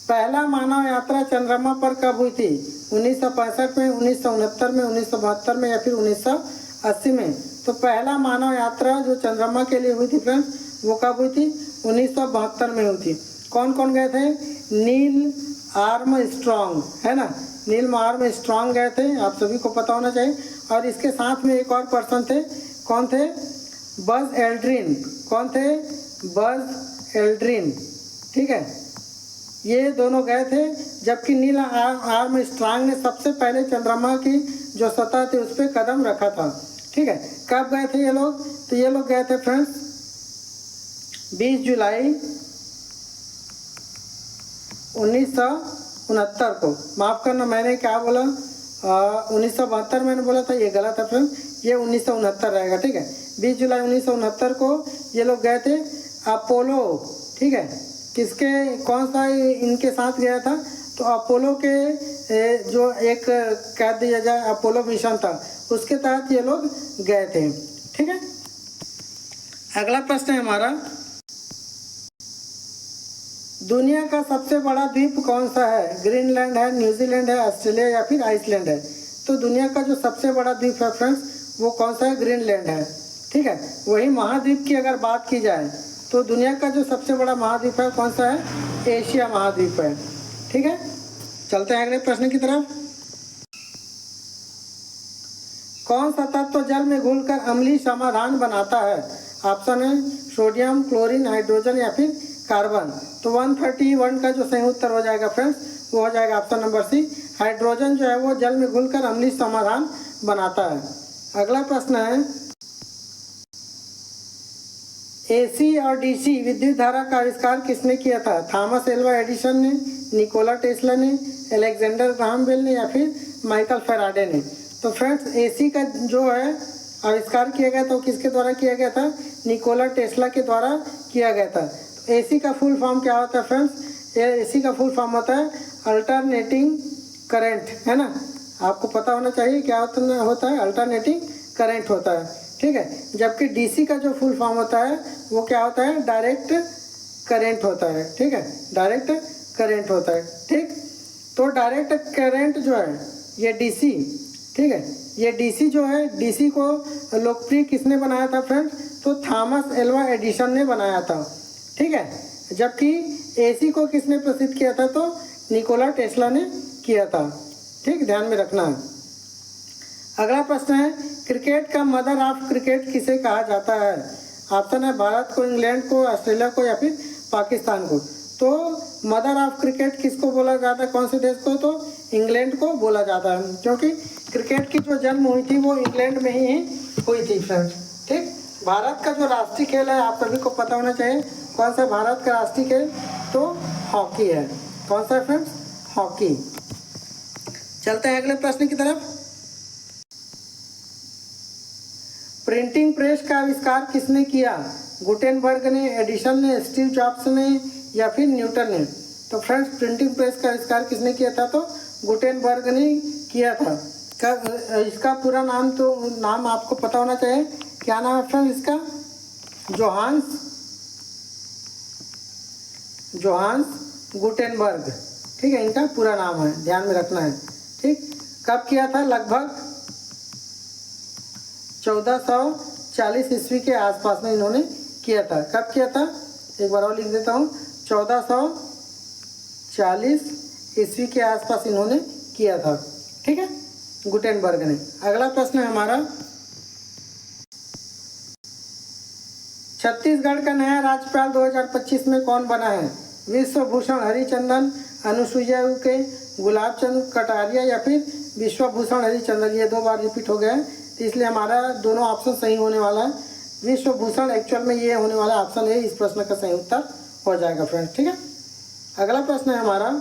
पहला मानव यात्रा चंद्रमा पर कब हुई थी, 1965 में, 1969 में, 1972 में या फिर 1980 में। तो पहला मानव यात्रा जो चंद्रमा के लिए हुई थी फ्रेंड्स वो कब हुई थी, 1972 में हुई थी। कौन कौन गए थे, नील आर्मस्ट्रॉन्ग, है ना, नील आर्मस्ट्रॉन्ग गए थे, आप सभी को पता होना चाहिए। और इसके साथ में एक और पर्सन थे, कौन थे, बज एल्ड्रिन। कौन थे, बज एल्ड्रिन। ठीक है, ये दोनों गए थे, जबकि नील आर्मस्ट्रॉन्ग ने सबसे पहले चंद्रमा की जो सतह थी उस पर कदम रखा था। ठीक है, कब गए थे ये लोग, तो ये लोग गए थे फ्रेंड्स 20 जुलाई 1969 को। माफ़ करना, मैंने क्या बोला, 1972 मैंने बोला था, ये गलत है फ्रेंड, ये 1969 रहेगा। ठीक है, 20 जुलाई 1969 को ये लोग गए थे अपोलो। ठीक है, किसके, कौन सा इनके साथ गया था, तो अपोलो के जो एक कह दिया जाए अपोलो मिशन था उसके तहत ये लोग गए थे। ठीक है, अगला प्रश्न है हमारा, दुनिया का सबसे बड़ा द्वीप कौन सा है, ग्रीनलैंड है, न्यूजीलैंड है, ऑस्ट्रेलिया या फिर आइसलैंड है। तो दुनिया का जो सबसे बड़ा द्वीप है फ्रेंड्स वो कौन सा है, ग्रीनलैंड है। ठीक है, वही महाद्वीप की अगर बात की जाए तो दुनिया का जो सबसे बड़ा महाद्वीप है कौन सा है, एशिया महाद्वीप है। ठीक है, चलते हैं अगले प्रश्न की तरफ। कौन सा तत्व जल में घुलकर अम्लीय समाधान बनाता है, ऑप्शन है सोडियम, क्लोरीन, हाइड्रोजन या फिर कार्बन। तो 131 का जो सही उत्तर हो जाएगा फ्रेंड्स वो हो जाएगा ऑप्शन नंबर सी, हाइड्रोजन जो है वो जल में घुलकर अम्लीय समाधान बनाता है। अगला प्रश्न है, एसी और डीसी विद्युत धारा का आविष्कार किसने किया था, थॉमस एल्वा एडिसन ने, निकोला टेस्ला ने, अलेक्जेंडर ग्राहम बेल ने या फिर माइकल फैराडे ने। तो फ्रेंड्स एसी का जो है आविष्कार किया गया था वो किसके द्वारा किया गया था, निकोला टेस्ला के द्वारा किया गया था। तो एसी का फुल फॉर्म क्या होता है फ्रेंड्स, एसी का फुल फॉर्म होता है अल्टरनेटिंग करंट, है ना, आपको पता होना चाहिए क्या होता है, अल्टरनेटिंग करंट होता है। ठीक है, जबकि डीसी का जो फुल फॉर्म होता है वो क्या होता है, डायरेक्ट करंट होता है। ठीक है, डायरेक्ट करंट होता है। ठीक, तो डायरेक्ट करंट जो है ये डीसी, ठीक है, ये डीसी जो है, डीसी को लोकप्रिय किसने बनाया था फ्रेंड्स, तो थॉमस एल्वा एडिसन ने बनाया था। ठीक है, जबकि एसी को किसने प्रसिद्ध किया था, तो निकोला टेस्ला ने किया था। ठीक, ध्यान में रखना है। अगला प्रश्न है, क्रिकेट का मदर ऑफ क्रिकेट किसे कहा जाता है, ऑप्शन है भारत को, इंग्लैंड को, ऑस्ट्रेलिया को या फिर पाकिस्तान को। तो मदर ऑफ क्रिकेट किसको बोला जाता है, कौन से देश को, तो इंग्लैंड को बोला जाता है, क्योंकि क्रिकेट की जो जन्म हुई थी वो इंग्लैंड में ही हुई थी फ्रेंड्स। ठीक, भारत का जो राष्ट्रीय खेल है आप सभी को पता होना चाहिए, कौन सा भारत का राष्ट्रीय खेल, तो हॉकी है। कौन सा है फ्रेंड्स, हॉकी। चलते हैं अगले प्रश्न की तरफ। प्रिंटिंग प्रेस का आविष्कार किसने किया, गुटेनबर्ग ने, एडिसन ने, स्टीव जॉब्स ने या फिर न्यूटन ने। तो फ्रेंड्स प्रिंटिंग प्रेस का आविष्कार किसने किया था, तो गुटेनबर्ग ने किया था। इसका पूरा नाम तो नाम आपको पता होना चाहिए। क्या नाम है फ्रेंड इसका? Johannes Gutenberg. ठीक है, इनका पूरा नाम है, ध्यान में रखना है। ठीक, कब किया था? लगभग 1440 ईस्वी के आसपास में इन्होंने किया था। कब किया था? एक बार और लिख देता हूँ, 1440 ईस्वी के आसपास इन्होंने किया था। ठीक है, गुटेनबर्ग ने। अगला प्रश्न है हमारा, छत्तीसगढ़ का नया राज्यपाल 2025 में कौन बना है? विश्वभूषण हरिचंदन, अनुसुईया उइके, गुलाब चंद कटारिया या फिर विश्वभूषण हरिचंदन। ये 2 बार रिपीट हो गया है, तो इसलिए हमारा दोनों ऑप्शन सही होने वाला है। विश्वभूषण एक्चुअल में ये होने वाला ऑप्शन है, इस प्रश्न का सही उत्तर हो जाएगा फ्रेंड्स। ठीक है, अगला प्रश्न है हमारा,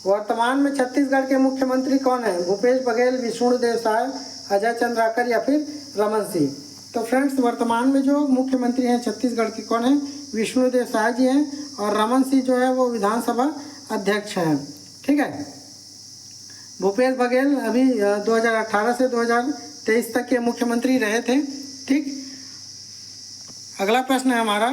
वर्तमान में छत्तीसगढ़ के मुख्यमंत्री कौन है? भूपेश बघेल, विष्णुदेव साय, अजय चंद्राकर या फिर रमन सिंह। तो फ्रेंड्स, वर्तमान में जो मुख्यमंत्री हैं छत्तीसगढ़ के कौन है? विष्णुदेव साय जी हैं, और रमन सिंह जो है वो विधानसभा अध्यक्ष हैं। ठीक है, भूपेश बघेल अभी 2018 से 2023 तक के मुख्यमंत्री रहे थे। ठीक, अगला प्रश्न है हमारा,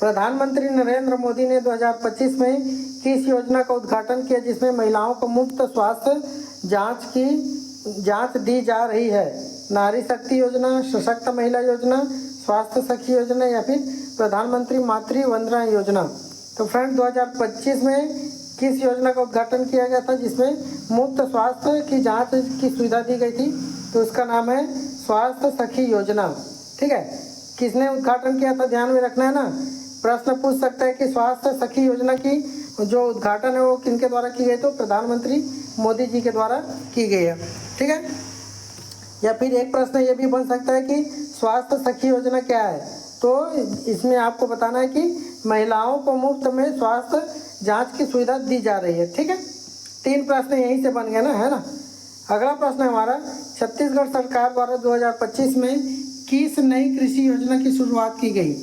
प्रधानमंत्री नरेंद्र मोदी ने 2025 में किस योजना का उद्घाटन किया जिसमें महिलाओं को मुफ्त स्वास्थ्य जांच दी जा रही है? नारी शक्ति योजना, सशक्त महिला योजना, स्वास्थ्य सखी योजना या फिर प्रधानमंत्री मातृ वंदना योजना। तो फ्रेंड, 2025 में किस योजना का उद्घाटन किया गया था जिसमें मुफ्त स्वास्थ्य की जांच की सुविधा दी गई थी? तो उसका नाम है स्वास्थ्य सखी योजना। ठीक है, किसने उद्घाटन किया था, ध्यान में रखना है ना। प्रश्न पूछ सकता है कि स्वास्थ्य सखी योजना की जो उद्घाटन है वो किनके द्वारा की गई? तो प्रधानमंत्री मोदी जी के द्वारा की गई है। ठीक है, या फिर एक प्रश्न ये भी बन सकता है कि स्वास्थ्य सखी योजना क्या है? तो इसमें आपको बताना है कि महिलाओं को मुफ्त में स्वास्थ्य जांच की सुविधा दी जा रही है। ठीक है, 3 प्रश्न यहीं से बन गए ना, है ना। अगला प्रश्न है हमारा, छत्तीसगढ़ सरकार द्वारा 2025 में किस नई कृषि योजना की शुरुआत की गई?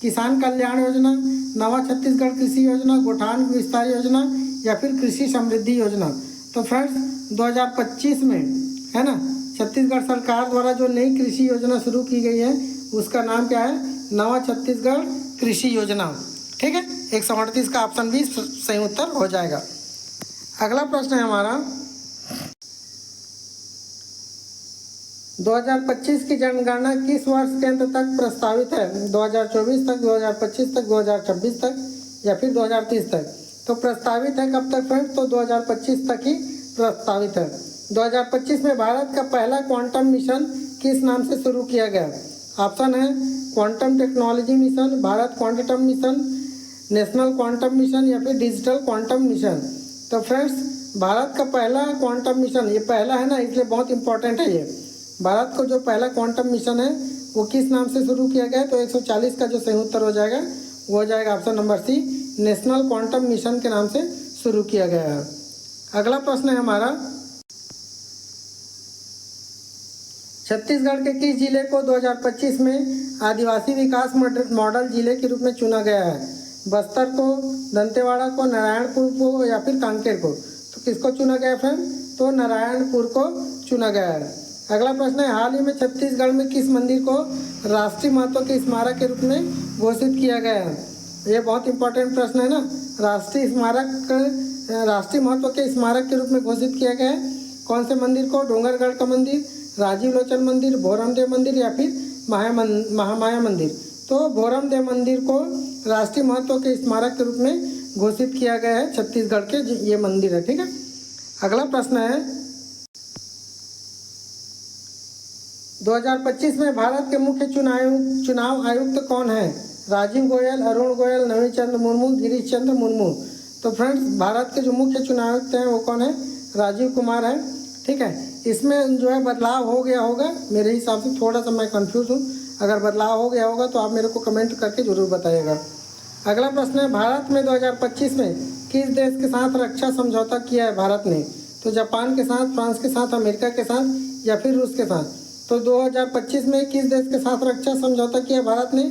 किसान कल्याण योजना, नवा छत्तीसगढ़ कृषि योजना, गौठान विस्तार योजना या फिर कृषि समृद्धि योजना। तो फ्रेंड्स, 2025 में, है ना, छत्तीसगढ़ सरकार द्वारा जो नई कृषि योजना शुरू की गई है उसका नाम क्या है? नवा छत्तीसगढ़ कृषि योजना। ठीक है, 138 का ऑप्शन भी सही उत्तर हो जाएगा। अगला प्रश्न है हमारा, 2025 की जनगणना किस वर्ष के अंत तक प्रस्तावित है? 2024 तक, 2025 तक, 2026 तक या फिर 2030 तक? तो प्रस्तावित है कब तक फ्रेंड्स? तो 2025 तक ही प्रस्तावित है। 2025 में भारत का पहला क्वांटम मिशन किस नाम से शुरू किया गया? ऑप्शन है quantum technology mission, Bharat quantum mission, national Quantum mission या फिर डिजिटल क्वांटम मिशन। तो फ्रेंड्स, भारत का पहला क्वांटम मिशन, ये पहला है ना, इसलिए बहुत इंपॉर्टेंट है ये। भारत को जो पहला क्वांटम मिशन है वो किस नाम से शुरू किया गया है? तो 140 का जो सही उत्तर हो जाएगा वो हो जाएगा option number C, National Quantum Mission के नाम से शुरू किया गया है। अगला प्रश्न है हमारा, छत्तीसगढ़ के किस जिले को 2025 में आदिवासी विकास मॉडल जिले के रूप में चुना गया है? बस्तर को, दंतेवाड़ा को, नारायणपुर को या फिर कांकेर को? तो किसको चुना गया फ्रेंड? तो नारायणपुर को चुना गया है। अगला प्रश्न है, हाल ही में छत्तीसगढ़ में किस मंदिर को राष्ट्रीय महत्व के स्मारक के रूप में घोषित किया गया है? ये बहुत इंपॉर्टेंट प्रश्न है ना। राष्ट्रीय महत्व के स्मारक के रूप में घोषित किया गया है कौन से मंदिर को? डोंगरगढ़ का मंदिर, राजीव लोचन मंदिर, भोरमदेव मंदिर या फिर महामाया मंदिर? तो भोरमदेव मंदिर को राष्ट्रीय महत्व के स्मारक के रूप में घोषित किया गया है छत्तीसगढ़ के ये मंदिर है। ठीक है, अगला प्रश्न है, 2025 में भारत के मुख्य चुनाव आयुक्त कौन है? राजीव गोयल, अरुण गोयल, नवीन चंद्र मुर्मू, गिरीश चंद्र मुर्मू? तो फ्रेंड्स, भारत के जो मुख्य चुनाव आयुक्त हैं वो कौन है? राजीव कुमार है। ठीक है, इसमें जो है बदलाव हो गया होगा मेरे हिसाब से, थोड़ा सा मैं कंफ्यूज हूँ। अगर बदलाव हो गया होगा तो आप मेरे को कमेंट करके ज़रूर बताइएगा। अगला प्रश्न है, भारत में 2025 में किस देश के साथ रक्षा समझौता किया है भारत ने? तो जापान के साथ, फ्रांस के साथ, अमेरिका के साथ या फिर रूस के साथ? तो 2025 में किस देश के साथ रक्षा समझौता किया भारत ने?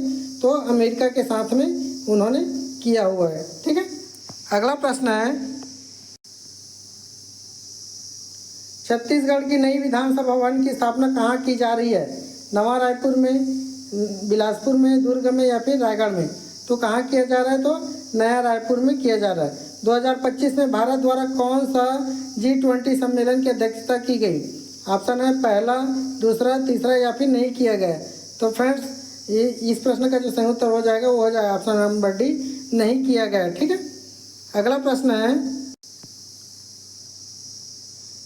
तो अमेरिका के साथ में उन्होंने किया हुआ है। ठीक है, अगला प्रश्न है, छत्तीसगढ़ की नई विधानसभा भवन की स्थापना कहाँ की जा रही है? नवा रायपुर में, बिलासपुर में, दुर्ग में या फिर रायगढ़ में? तो कहाँ किया जा रहा है? तो नया रायपुर में किया जा रहा है। 2025 में भारत द्वारा कौन सा G20 सम्मेलन की अध्यक्षता की गई? ऑप्शन है पहला, दूसरा, तीसरा या फिर नहीं किया गया। तो फ्रेंड्स ये इस प्रश्न का जो सही उत्तर हो जाएगा वो हो जाएगा ऑप्शन नंबर डी, नहीं किया गया। ठीक है। अगला प्रश्न है,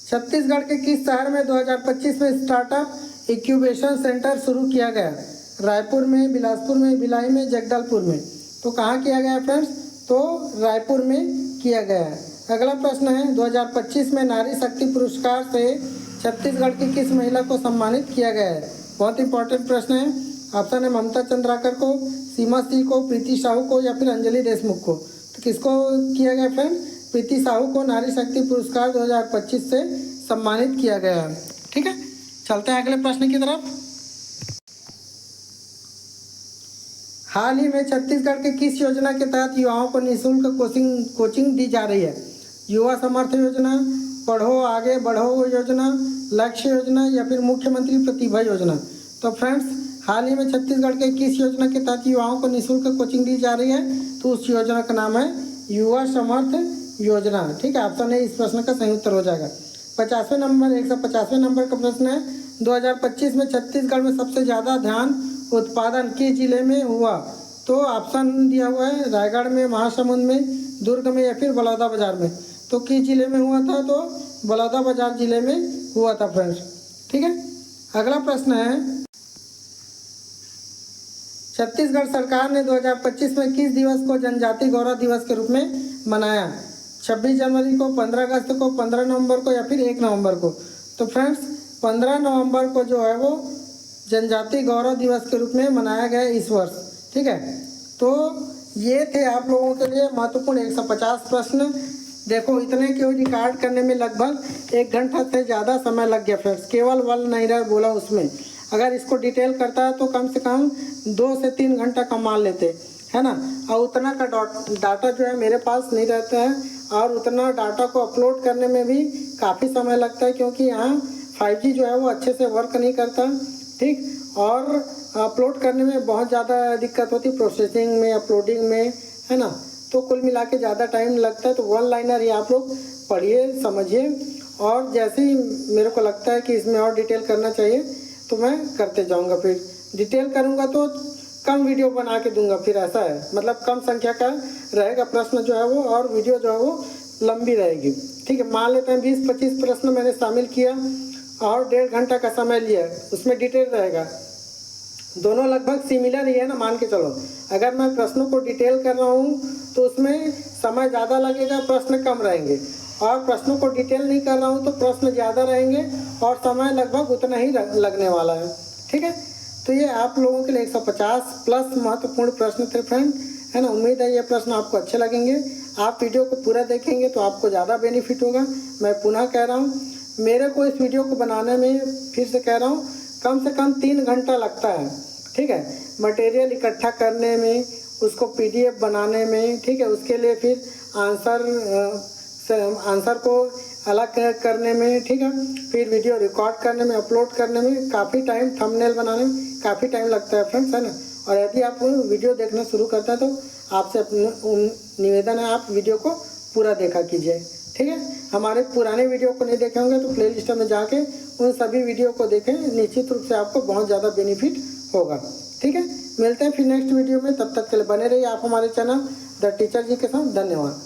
छत्तीसगढ़ के किस शहर में 2025 में स्टार्टअप इंक्यूबेशन सेंटर शुरू किया गया? रायपुर में, बिलासपुर में, भिलाई में, जगदलपुर में? तो कहाँ किया गया फ्रेंड्स? तो रायपुर में किया गया है। अगला प्रश्न है, 2025 में नारी शक्ति पुरस्कार से छत्तीसगढ़ की किस महिला को सम्मानित किया गया है? बहुत इंपॉर्टेंट प्रश्न है। ऑप्शन है ममता चंद्राकर को, सीमा सिंह को, प्रीति साहू को या फिर अंजलि देशमुख को? तो किसको किया गया फ्रेंड? प्रीति साहू को नारी शक्ति पुरस्कार 2025 से सम्मानित किया गया है। ठीक है, चलते हैं अगले प्रश्न की तरफ। हाल ही में छत्तीसगढ़ के किस योजना के तहत युवाओं को निःशुल्क कोचिंग दी जा रही है? युवा समर्थ योजना, पढ़ो आगे बढ़ो योजना, लक्ष्य योजना या फिर मुख्यमंत्री प्रतिभा योजना? तो फ्रेंड्स हाल ही में छत्तीसगढ़ के किस योजना के तहत युवाओं को निःशुल्क कोचिंग दी जा रही है? तो उस योजना का नाम है युवा समर्थ योजना। ठीक है, ऑप्शन ए इस प्रश्न का सही उत्तर हो जाएगा। 50वें नंबर 150वें नंबर का प्रश्न है, 2025 में छत्तीसगढ़ में सबसे ज़्यादा धान उत्पादन किस जिले में हुआ? तो ऑप्शन दिया हुआ है रायगढ़ में, महासमुंद में, दुर्ग में या फिर बलौदाबाजार में? तो किस जिले में हुआ था? तो बलौदाबाजार जिले में हुआ था फ्रेंड्स। ठीक है। अगला प्रश्न है, छत्तीसगढ़ सरकार ने 2025 में किस दिवस को जनजाति गौरव दिवस के रूप में मनाया? 26 जनवरी को, 15 अगस्त को, 15 नवंबर को या फिर 1 नवंबर को? तो फ्रेंड्स 15 नवंबर को जो है वो जनजाति गौरव दिवस के रूप में मनाया गया इस वर्ष। ठीक है, तो ये थे आप लोगों के लिए महत्वपूर्ण 150 प्रश्न। देखो इतने क्यों रिकॉर्ड करने में लगभग 1 घंटा से ज़्यादा समय लग गया फ्रेंड्स, केवल वल नहीं रहा बोला उसमें। अगर इसको डिटेल करता है तो कम से कम 2 से 3 घंटा कमा लेते, है ना। और उतना का डाटा जो है मेरे पास नहीं रहता है, और उतना डाटा को अपलोड करने में भी काफ़ी समय लगता है, क्योंकि यहाँ 5G जो है वो अच्छे से वर्क नहीं करता। ठीक, और अपलोड करने में बहुत ज़्यादा दिक्कत होती, प्रोसेसिंग में, अपलोडिंग में, है ना। तो कुल मिला के ज़्यादा टाइम लगता है। तो वन लाइनर ही आप लोग पढ़िए, समझिए, और जैसे ही मेरे को लगता है कि इसमें और डिटेल करना चाहिए तो मैं करते जाऊंगा। फिर डिटेल करूंगा तो कम वीडियो बना के दूंगा, फिर ऐसा है, मतलब कम संख्या का रहेगा प्रश्न जो है वो, और वीडियो जो है वो लंबी रहेगी। ठीक है, मान लेते हैं 20-25 प्रश्न मैंने शामिल किया और 1.5 घंटा का समय लिया, उसमें डिटेल रहेगा। दोनों लगभग सिमिलर ही है ना, मान के चलो। अगर मैं प्रश्नों को डिटेल कर रहा हूँ तो उसमें समय ज़्यादा लगेगा, प्रश्न कम रहेंगे, और प्रश्नों को डिटेल नहीं कर रहा हूँ तो प्रश्न ज़्यादा रहेंगे और समय लगभग उतना ही लगने वाला है। ठीक है, तो ये आप लोगों के लिए 150 प्लस महत्वपूर्ण प्रश्न थे फ्रेंड, है ना। उम्मीद है ये प्रश्न आपको अच्छे लगेंगे। आप वीडियो को पूरा देखेंगे तो आपको ज़्यादा बेनिफिट होगा। मैं पुनः कह रहा हूँ, मेरे को इस वीडियो को बनाने में फिर से कह रहा हूँ कम से कम 3 घंटा लगता है। ठीक है, मटेरियल इकट्ठा करने में, उसको PDF बनाने में, ठीक है, उसके लिए फिर आंसर को अलग करने में, ठीक है, फिर वीडियो रिकॉर्ड करने में, अपलोड करने में काफ़ी टाइम, थंबनेल बनाने में काफ़ी टाइम लगता है फ्रेंड्स, है ना। और यदि आप वीडियो देखना शुरू करते हैं तो आपसे निवेदन है आप वीडियो को पूरा देखा कीजिए। ठीक है, हमारे पुराने वीडियो को नहीं देखे होंगे तो प्लेलिस्ट में जाके उन सभी वीडियो को देखें, निश्चित रूप से आपको बहुत ज़्यादा बेनिफिट होगा। ठीक है, मिलते हैं फिर नेक्स्ट वीडियो में, तब तक के लिए बने रहिए आप हमारे चैनल द टीचर जी के साथ। धन्यवाद।